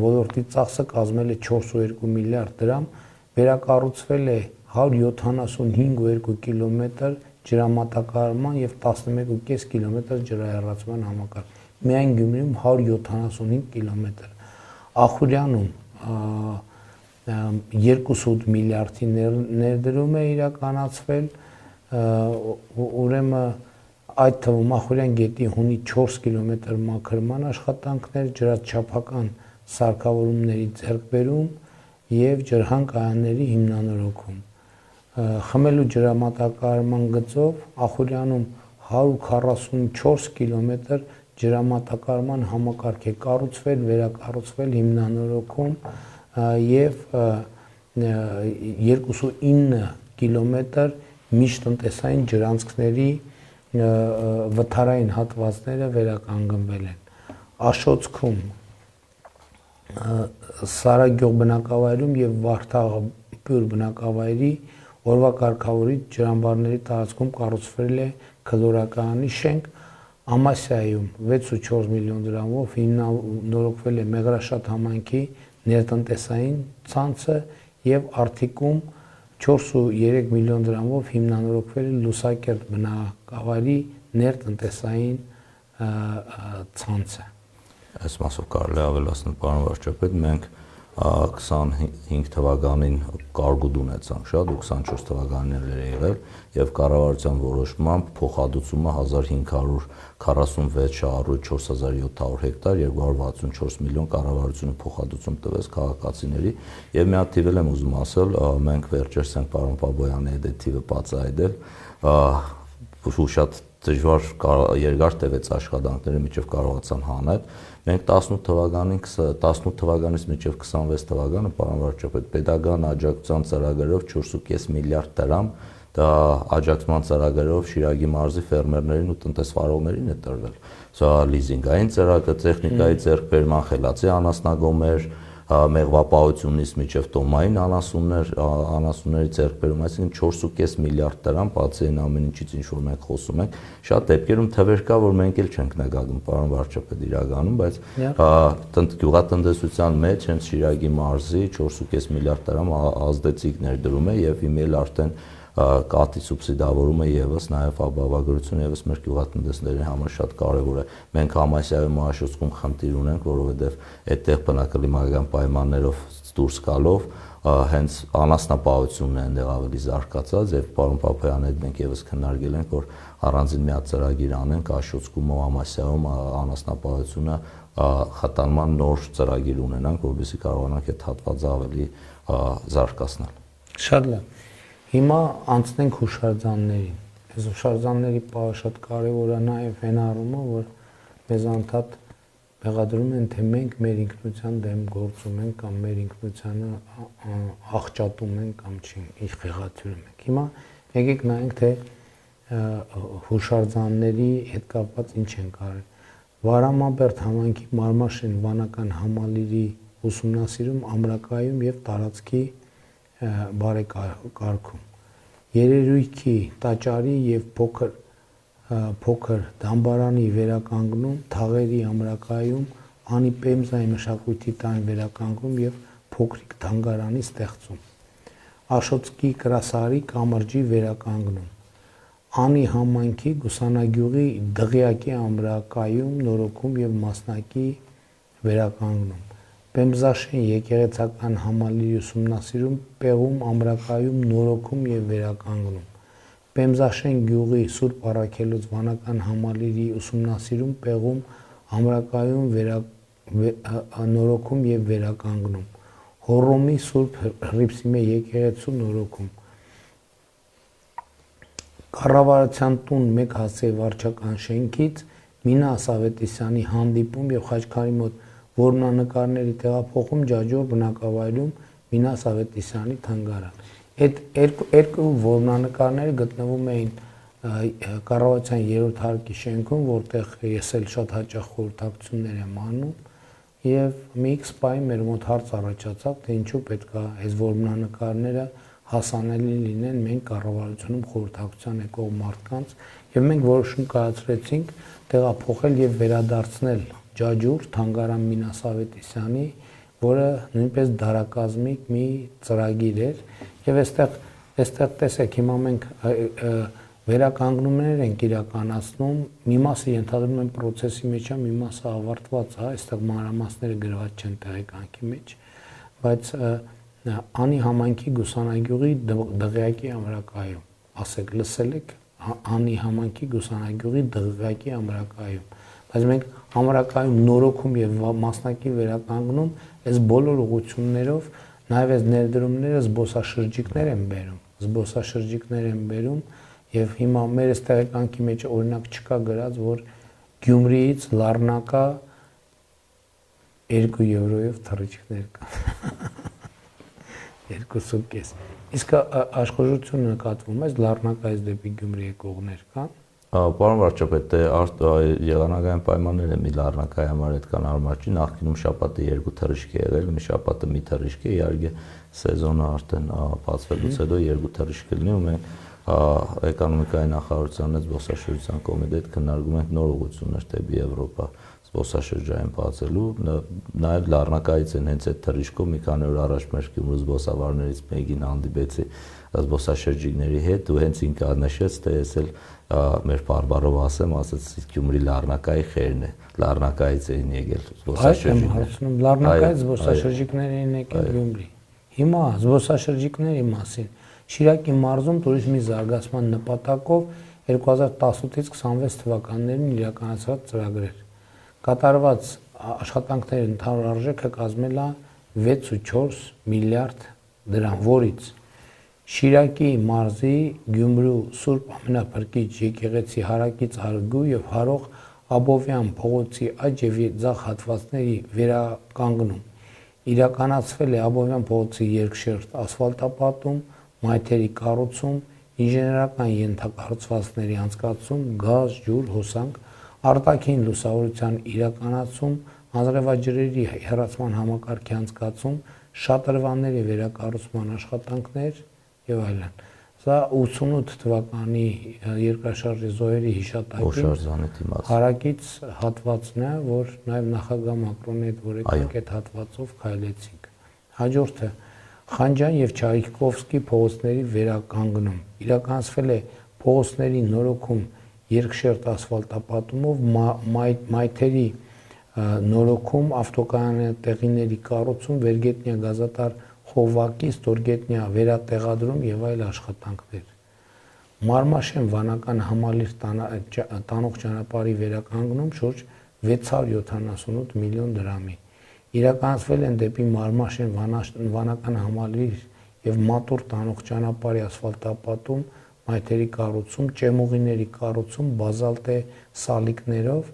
ոլորտի ծախսը կազմել է 4.2 միլիարդ դրամ, վերակառուցվել է 175.2 կիլոմետր ջրամատակարարման եւ 11.5 կիլոմետր ջրահեռացման համակարգ։ Միայն Գյումրիում 175 կիլոմետր։ Ախուրյանում 2.8 միլիարդի ներդրում է իրականացվել, ուրեմն այդ թվում Ախուրյան գետի հունի 4 կիլոմետր մաքրման աշխատանքներ, ջրաչափական սարքավորումների ձեռքբերում եւ ջրհանգայանների հիմնանորոգում։ Խմելու ջրամատակարարման գծով Ախուրյանում 144 կիլոմետր ջրամատակարարման համակարգ է կառուցվել, վերակառուցվել, հիմնանորոգում եւ 2.9 կիլոմետր միջտնտեսային ջրանցքների վթարային հատվածները վերականգնվել են։ Աշոցքում, Սարագյուղ բնակավայրում եւ Վարդաղբյուր բնակավայրի օրվա կարգավորիչ ջրամբարների տարածքում կառուցվել է քլորակայանի շենք, Ամասիայում 6.4 միլիոն դրամով հիմնանորոգվել է Մեղրաշատ համայնքի ներտնտեսային ցանցը եւ Արթիկում 4.3 միլիոն դրամով հիմնանորոգվել է Լուսակերտ բնակավայրի ներտնտեսային ցանցը։ Այս մասով կարելի է ավելացնել, պարոն վարչապետ, մենք 25 թվականին կարգուդ ունեցանք շատ, 24 թվականին էր եղել եւ կառավարության որոշմամբ փոխհատուցումը 1546 շահառուց 4700 հեկտար 264 միլիոն կառավարությունը փոխհատուցում տվեց քաղաքացիների եւ մի հատ թիվ եմ ուզում ասել, մենք վերջերս ենք պարոն Պաբոյանի հետ այդ թիվը բացահայտել, շատ դժվար երկար տևեց աշխատանքները միջև կարողացան հանել։ Մենք 18 թվականից մինչև 26 թվականը պարոն վարչապետ պետական աջակցության ծրագրերով 4.5 միլիարդ դրամ դա աջակցման ծրագրերով Շիրակի մարզի ֆերմերներին ու տնտեսվարողներին է տրվել։ Սա լիզինգային ծրագիր, տեխնիկայի ձեռքբերման, խելացի անասնագոմեր, մեղվապահությունից մինչև տոմային անասունների ձեռքբերում, այսինքն 4.5 միլիարդ դրամ, բացի այն ամեն ինչից ինչ որ մենք խոսում ենք, շատ դեպքերում թվեր կա, որ մենք էլ չենք նկատում, պարոն վարչապետ իրականում, բայց գյուղատնտեսության մեջ հենց Շիրակի մարզի 4.5 միլիարդ դրամ ազդեցիկ ներդրում է եւ հիմա էլ արդեն կատի սուբսիդավորումը եւս նաեւ ապահովագրությունը եւս մեր գյուղատնտեսների համար շատ կարեւոր է։ Մենք Համասյայում Մաշոցքում խնդիր ունենք, որովհետեւ այդտեղ բնակլիմայական պայմաններով դուրս գալով հենց անասնապահությունն է այնտեղ ավելի զարգացած եւ պարոն Պապայանի հետ մենք եւս քննարկել ենք, որ առանձին մի հատ ծրագիր անենք Աշոցքում ու Համասյայում անասնապահությունը խթանման նոր ծրագիր ունենանք, որովհետեւ կարողանանք այդ հատվածը ավելի զարգացնել։ Շատ լավ։ Հիմա անցնենք հուշարձաններին։ Այս հուշարձանների պահը շատ կարևոր է նաև այն առումով, որ մեզ անդադ մեղադրում են, թե մենք մեր ինքնության դեմ գործում ենք կամ մեր ինքնությանը աղճատում ենք կամ չի, ինչ խեղաթյուրում ենք։ Հիմա եկեք նայենք, թե հուշարձանների հետ կապված ինչ են կարել։ Վարամաբերդ համայնքի Մարմաշեն վանական համալիրի ուսումնասիրում ամրակայում եւ տարածքի բարեկարգում, երերույթի տաճարի եւ փոքր դամբարանի վերականգնում, թաղերի ամրակայում, անի պեմզայի մշակույթի տան վերականգնում եւ փոքրիկ թանգարանի ստեղծում, Աշոտսկի կրասարի կամրջի վերականգնում, անի համայնքի Գուսանագյուղի դղյակի ամրակայում, նորոգում եւ մասնակի վերականգնում, Պեմզաշեն եկեղեցական համալիրի ուսումնասիրում, պեղում, ամրակայում, նորոգում եւ վերականգնում, Պեմզաշեն գյուղի Սուրբ Առաքելոց վանական համալիրի ուսումնասիրում, պեղում, ամրակայում, նորոգում եւ վերականգնում, Հոռոմի Սուրբ Հռիփսիմե եկեղեցու նորոգում, Կառավարության տուն 1 հասցե վարչական շենքից Մինա Ասավետիսյանի հանդիպում եւ Խաչքարի մոտ որմնանկարների տեղափոխում Ջաջոր բնակավայրում Մինա Ասավետիսյանի թանգարան։ Այդ երկու որմնանկարները գտնվում էին կառավարության 3-րդ հարկի շենքում, որտեղ ես էլ շատ հաճախ խորհրդակցություններ եմ անում եւ մի X պահի մեր մոտ հարց առաջացավ, թե ինչու պետք է այս որմնանկարները հասանելի լինեն մենք կառավարությունում խորհրդակցության եկող մարդկանց եւ մենք որոշում կայացրեցինք տեղափոխել եւ վերադարձնել Ջաջուր թանգարան Մինա Ասավետիսյանի, որը նույնպես դարակազմիկ մի ծրագիր էր եւ այստեղ տեսեք հիմա մենք վերականգնումներ ենք իրականացնում, մի մասը ենթադրում են process-ի մեջ է, մի մասը ավարտված է, այստեղ մանրամասները գրված չեն տեղեկանքի մեջ, բայց անի համայնքի Գուսանագյուղի դղյակի ամրակայում, ասեք, լսել եք, անի համայնքի Գուսանագյուղի դղյակի ամրակայում, բայց մենք ամրակայում նորոգում եւ մասնակի վերականգնում այս բոլոր ուղղություններով նաեւ այս ներդրումները զբոսաշրջիկներ են բերում եւ հիմա մեր այս տեղեկանքի մեջ օրինակ չկա գրած, որ Գյումրիից Լառնակա 2 եվրոյով թռիչքներ կան 2.5 Իսկ աշխուժությունը նկատվում է Լառնակայից դեպի Գյումրի եկողներ կան։ Պարոն վարչապետ, եղանակային պայմանները մի Լառնակայի համար այդքան հարմար չի, նախկինում շաբաթը 2 թռիչք է եղել, մի շաբաթը մի թռիչք է, իհարկե սեզոնը արդեն բացվելուց հետո 2 թռիչք կլինի ու մենք էկոնոմիկայի նախարարության հետ զբոսաշրջության կոմիտեի հետ քննարկում ենք նոր ուղղություններ դեպի Եվրոպա զբոսաշրջային բացելու, նաև Լառնակայից են հենց այդ թռիչքով մի քանի օր առաջ մեր Գյումրու զբոսավարներից մեկին հանդիպեցի զբոսաշրջիկների հետ ու հենց ինքը նշեց, թե ես էլ մեր բարբարով ասեց Գյումրի Լառնակայի խերն է, Լառնակայից էին եկել զբոսաշրջիկներ։ Լառնակայից զբոսաշրջիկներ էին եկել Գյումրի։ Հիմա զբոսաշրջիկների մասին Շիրակի մարզում туриզմի զարգացման նպատակով 2018-ից 26 թվականներին իրականացված ծրագրեր։ Կատարված աշխատանքների ընդհանուր արժեքը կազմել է 6.4 միլիարդ դրամ, որից Շիրակի մարզի Գյումրու Սուրբ Ամենափրկիչ եկեղեցի հարակից Արգու եւ Հարող Աբովյան փողոցի աջ եւ ձախ հատվածների վերականգնում իրականացվել է Աբովյան փողոցի երկշերտ ասֆալտապատում, մայթերի կառուցում, ինժեներական ենթակառուցվածքների անցկացում, գազ, ջուր, հոսանք, արտաքին լուսավորության իրականացում, անձրևաջրերի հեռացման համակարգի անցկացում, շատրվանների վերակառուցման աշխատանքներ եւ այլն։ Սա 88 թվականի երկրաշարժի զոհերի հիշատակին հարակից հատվածն է, որ նաեւ նախագահ Մակրոնի հետ որ եկանք այդ հատվածով քայլեցինք։ Հաջորդը Խանջյան եւ Չայկովսկի փողոցների վերականգնում։ Իրականացվել է փողոցների նորոգում երկշերտ ասֆալտապատումով, մայթերի նորոգում, ավտոկայանատեղիների կառուցում, վերգետնյա գազատար խողովակի, ստորգետնյա վերատեղադրում եւ այլ աշխատանքներ։ Մարմաշեն վանական համալիր տանող ճանապարհի վերականգնում շուրջ 678 միլիոն դրամի։ Իրականացվել են դեպի Մարմաշեն վանական համալիր եւ Մատուր տանող ճանապարհի ասֆալտապատում, մայթերի կառուցում, ճեմուղիների կառուցում, բազալտե սալիկներով,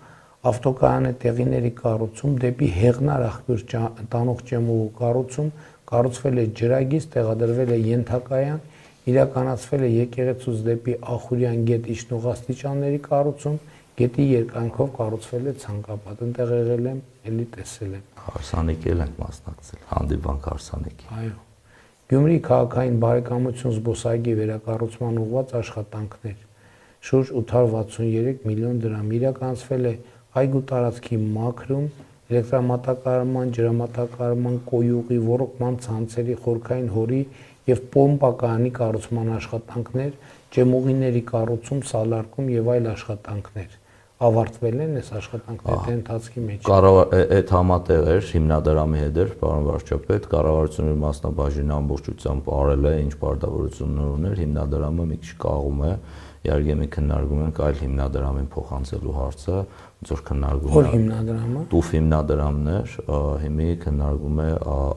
ավտոկայանատեղիների կառուցում, դեպի Հեղնար աղբյուր տանող ճեմուղու կառուցում, կառուցվել է ջրագիծ, տեղադրվել է ենթակայան, իրականացվել է եկեղեցուց դեպի Ախուրյան գետ իջնող աստիճանների կառուցում, գետի երկայնքով կառուցվել է ցանկապատ։ Այնտեղ եղել եմ, էլի տեսել եմ։ Հարսանեկի ենք մասնակցել, հանդիպանք հարսանեկի։ Այո։ Գյումրի քաղաքային բարեկամություն զբոսայգի վերակառուցման ուղղված աշխատանքներ։ Շուրջ 863 միլիոն դրամ իրականացվել է այգու տարածքի մաքրում, էլեկտրամատակարարման, ջրամատակարարման, կոյուղի, ոռոգման ցանցերի, խորքային հորի եւ պոմպակայանի կառուցման աշխատանքներ, ջեմուղիների կառուցում, սալարկում եւ այլ աշխատանքներ։ Ավարտվել են այս աշխատանքները ընթացքի մեջ։ Այդ համատեղ էր հիմնադրամի հետ էր, պարոն վարչապետ, կառավարությունը մասնաբաժին ամբողջությամբ արել է, ինչ պարտավորություններ ուներ, հիմնադրամը մի քիչ կաղում է, իհարկե մենք քննարկում ենք այլ հիմնադրամին փոխանցելու հարցը, ոնց որ քննարկում Որ հիմնադրամը ՏՈՒՖ հիմնադրամն էր, հիմի քննարկում է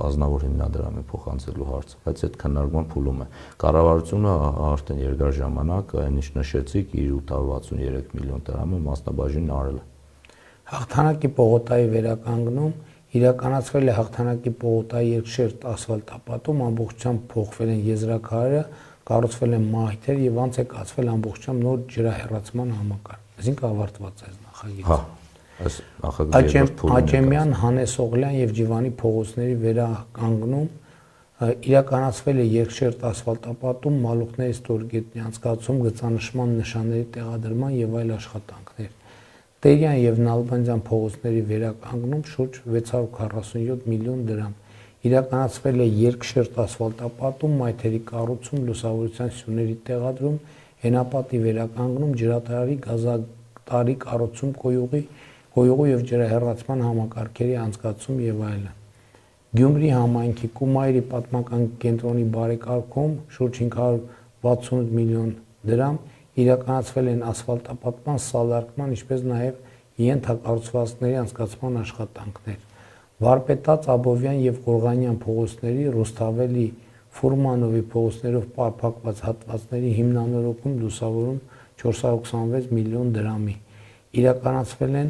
ազնավոր հիմնադրամի փոխանցելու հարցը, բայց այդ քննարկման փուլում է։ Կառավարությունը արդեն երկար ժամանակ այն ինչ նշեցիք, իր 863 միլիոն դրամը մասնաբաժինն արել է։ Հաղթանակի պողոտայի վերականգնում իրականացվել է Հաղթանակի պողոտայի երկշերտ ասֆալտապատում, ամբողջությամբ փոխվել են եզրաքարերը, կառուցվել են մայթեր եւ անց է կացվել ամբողջությամբ նոր ջրահեռացման համակարգ։ Այսինքն ավարտված է նախագիծը։ Հա, այս նախագիծը Աճեմյան, Հանեսօղլյան եւ Ջիվանի փողոցների վերականգնում իրականացվել է երկշերտ ասֆալտապատում, մալուխների ստորգետնյա անցկացում, գծանշման նշանների տեղադրման եւ այլ աշխատանքներ։ Տերյան եւ Նալբանդյան փողոցների վերականգնում շուրջ 647 միլիոն դրամ։ Իրականացվել է երկշերտ ասֆալտապատում, մայթերի կառուցում, լուսավորության սյուների տեղադրում, հենապատի վերականգնում, ջրատարի, գազատարի կառուցում, կոյուղու եւ ջրահեռացման համակարգերի անցկացում եւ այլն։ Գյումրի համայնքի Կումայրի պատմական կենտրոնի բարեկարգում շուրջ 568 միլիոն դրամ իրականացվել են ասֆալտապատման, սալարկման, ինչպես նաեւ ենթակառուցվածքների անցկացման աշխատանքներ։ Վարպետաց, Աբովյան եւ Ղորղանյան փողոցների, Ռուսթավելի, Ֆուրմանովի փողոցներով պարփակված հատվածների հիմնանորոգում, լուսավորում 426 միլիոն դրամի։ Իրականացվել են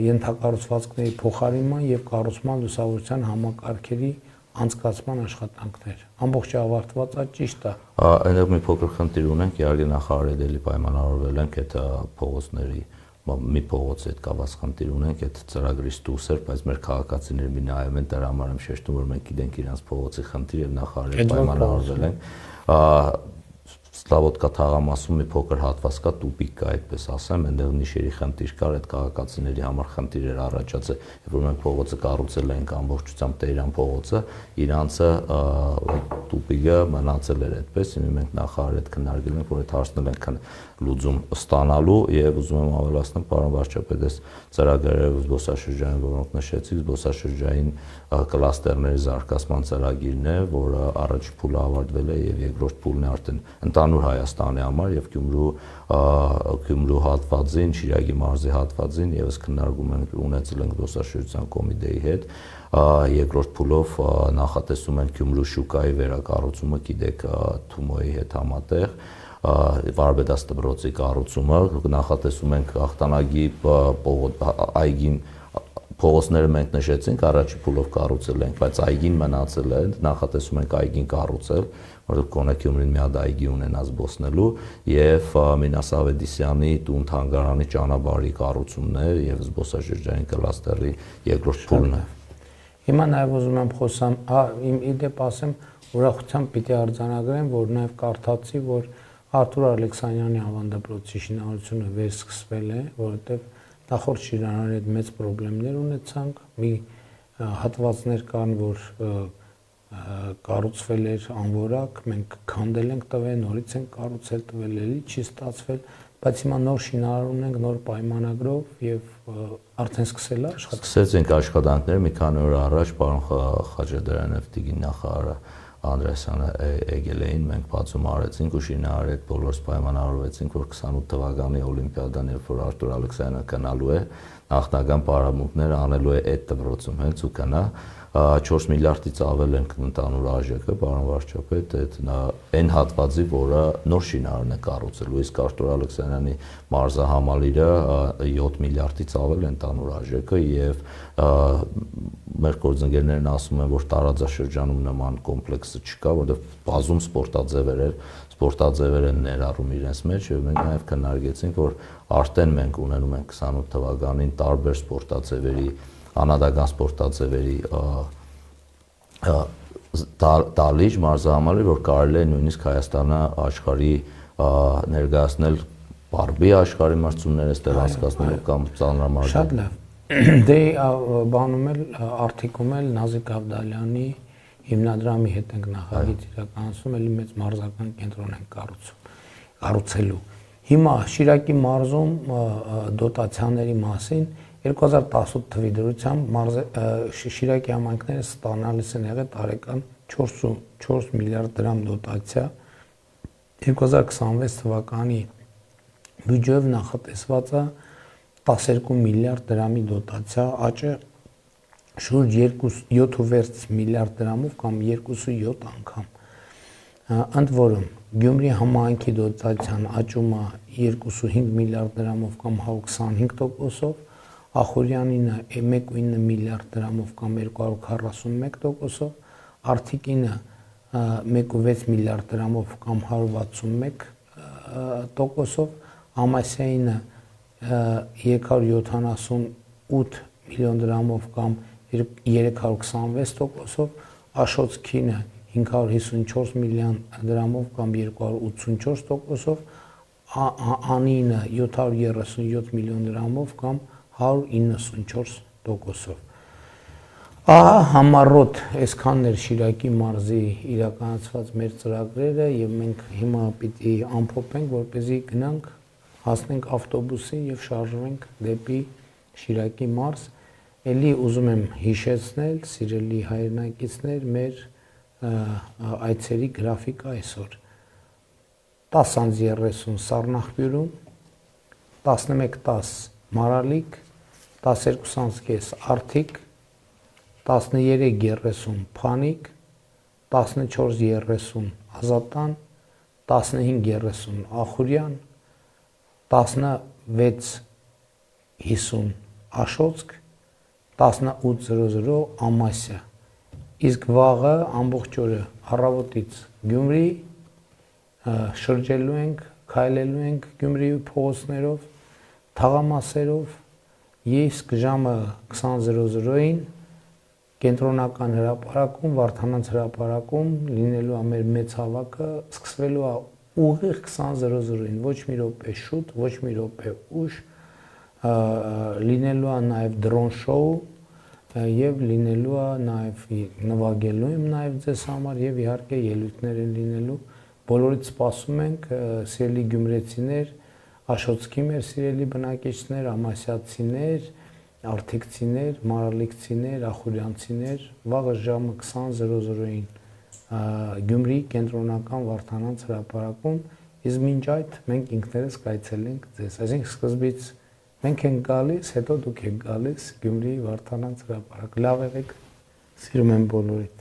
ենթակառուցվածքների փոխարինման եւ կառուցման լուսավորության համակարգերի անցկացման աշխատանքներ։ Ամբողջը ավարտված է, ճիշտ է։ Այնտեղ մի փոքր խնդիր ունենք, իհարկե նախարարելի պայմանավորվել ենք այդ փողոցների մի փողոցի հետ կապված խնդիր ունենք, այդ ծրագրից դուրս էր, բայց մեր քաղաքացիները մի նայում են, դրա համար եմ շեշտում, որ մենք գիտենք իրանց փողոցի խնդիր եւ նախարարելի պայմանավորվել ենք։ Սլավոդկա թաղամասում մի փոքր հատված կա, տուպիկ կա, այդպես ասեմ, այնտեղ նիշերի խնդիր կար, այդ քաղաքացիների համար խնդիր էր առաջացել, երբ որ մենք փողոցը կառուցել ենք ամբողջությամբ Տերյան փողոցը, իրանցը տուպիկը մնացել էր այդպես, հիմա մենք նախարարի հետ քննարկել ենք, որ այդ հարցն ենք լուծում ստանալու եւ ուզում եմ ավելացնել, պարոն վարչապետ, այս ծրագրերը զբոսաշրջային, որոնք նշեցիք, զբոսաշրջային կլաստերների զարգացման ծրագիրն է, որը առաջին փուլը ավարտվել է եւ երկրորդ փուլն է արդեն ընդհանուր Հայաստանի համար եւ Գյումրու հատվածին, Շիրակի մարզի հատվածին եւս քննարկում ենք ունեցել ենք զբոսաշրջության կոմիտեի հետ երկրորդ փուլով նախատեսում են Գյումրու շուկայի վերակառուցումը, գիտեք, Թումոյի հետ համատեղ Վարպետաց դպրոցի կառուցումը, նախատեսում ենք Հաղթանակի այգին փողոցները մենք նշեցինք, առաջի փուլով կառուցել ենք, բայց այգին մնացել է, նախատեսում ենք այգին կառուցել, որովհետեւ կոնե Գյումրին մի հատ այգի ունենա զբոսնելու եւ Մինաս Ավետիսյանի տուն-թանգարանի ճանապարհի կառուցումն է եւ զբոսաշրջային կլաստերի երկրորդ փուլն է։ Հիմա նաեւ ուզում եմ խոսամ, իդեպ ասեմ, ուրախությամբ պիտի արձանագրեմ, որ նաեւ կարդացի, որ Արթուր Ալեքսանյանի ավանդապրոցի շինարարությունը վերսկսվել է, որովհետեւ նախորդ շինարարների հետ մեծ խնդիրներ ունեցանք, մի հատվածներ կան, որ կառուցվել էր անորակ, մենք քանդել ենք տվել, նորից ենք կառուցել տվել, էլի չի ստացվել, բայց հիմա նոր շինարար ունենք, նոր պայմանագրով եւ արդեն սկսել է աշխատել։ Սկսեցինք աշխատանքներ մի քանի օր առաջ, պարոն Խաչատրյանով տիկին նախարարը Անդրեասյանը եկել էին, մենք բացում արեցինք ու շինարարի հետ բոլորս պայմանավորվեցինք, որ 28 թվականի Օլիմպիադան, երբ որ Արտուր Ալեքսյանը գնալու է, նախնական պարապմունքները անելու է այդ դպրոցում հենց ու գնա 4 միլիարդից ավել են ընդհանուր արժեքը, պարոն վարչապետ, այն հատվածի, որը նոր շինարարն է կառուցելու, իսկ Արտուր Ալեքսյանի մարզահամալիրը 7 միլիարդից ավել է ընդհանուր արժեքը եւ մեր գործընկերներն ասում են, որ տարածաշրջանում նման կոմպլեքսը չկա, որովհետեւ բազում սպորտաձևեր են ներառում իրենց մեջ եւ մենք նաեւ քննարկեցինք, որ արդեն մենք ունենում ենք 28 թվականին տարբեր սպորտաձևերի անհատական սպորտաձևերի տալիճ մարզահամալիր, որ կարելի է նույնիսկ Հայաստանը աշխարհի ներկայացնել բարբի աշխարհի մրցումներ այստեղ հասկացնելով կամ ծանրամարզել։ Շատ լավ։ Դե բանում էլ արտիքում էլ Նազիկ Ավդալյանի հիմնադրամի հետ ենք նախագիծ իրականացում, էլի մեծ մարզական կենտրոն ենք կառուցելու։ Հիմա Շիրակի մարզում դոտացիաների մասին 2018 թվականի դրությամբ Շիրակի համայնքները ստանալիս են եղել տարեկան 4 միլիարդ դրամ դոտացիա, 2026 թվականի բյուջեով նախատեսված է 12 միլիարդ դրամի դոտացիա, աճը շուրջ 7.6 միլիարդ դրամով կամ 2.7 անգամ։ Ընդ որում Գյումրի համայնքի դոտացիան աճում է 2.5 միլիարդ դրամով կամ 125%-ով, Ախուրյանինը 1.9 միլիարդ դրամով կամ 241%-ով, Արթիկինը 1.6 միլիարդ դրամով կամ 161%-ով, Ամասյայինը 378 միլիոն դրամով կամ 326%-ով, Աշոցքինը 554 միլիոն դրամով կամ 284%-ով, Անինը 737 միլիոն դրամով կամ 194%-ով։ Ահա համառոտ այսքանն էր Շիրակի մարզի իրականացված մեր ծրագրերը եւ մենք հիմա պիտի ամփոփենք, որպեսզի գնանք հասնենք ավտոբուսին եւ շարժվենք դեպի Շիրակի մարզ։ Էլի ուզում եմ հիշեցնել, սիրելի հայրենակիցներ, մեր այցերի գրաֆիկը այսօր 10:30 Սառնախբյուրում, 11:10 Մարալիկ, 12:30 Արթիկ, 13:30 Փանիկ, 14:30 Ազատան, 15:30 Ախուրյան, 16:50 Աշոցք, 18:00 Ամասիա։ Իսկ վաղը ամբողջ օրը առավոտից Գյումրի շրջելու ենք, քայլելու ենք Գյումրիի փողոցներով, թաղամասերով, իսկ ժամը 20:00-ին կենտրոնական հրապարակում, Վարդանանց հրապարակում լինելու է մեր մեծ հավաքը, սկսվելու է ուղիղ 20:00-ին, ոչ մի րոպե շուտ, ոչ մի րոպե ուշ, լինելու է նաև դրոն շոու եւ լինելու է նաև նվագելու եմ նաև ձեզ համար եւ իհարկե ելույթներ են լինելու։ Բոլորիդ սպասում ենք, սիրելի գյումրեցիներ, Աշոցքի մեր սիրելի բնակիչներ, ամասիացիներ, արթիկցիներ, մարալիկցիներ, ախուրյանցիներ, վաղը ժամը 20:00-ին Գյումրի կենտրոնական Վարդանանց հրապարակում, իսկ մինչ այդ մենք ինքներս կայցելենք ձեզ։ Այսինքն սկզբից մենք ենք գալիս, հետո դուք եք գալիս Գյումրիի Վարդանանց հրապարակ։ Լավ եղեք, սիրում եմ բոլորիդ։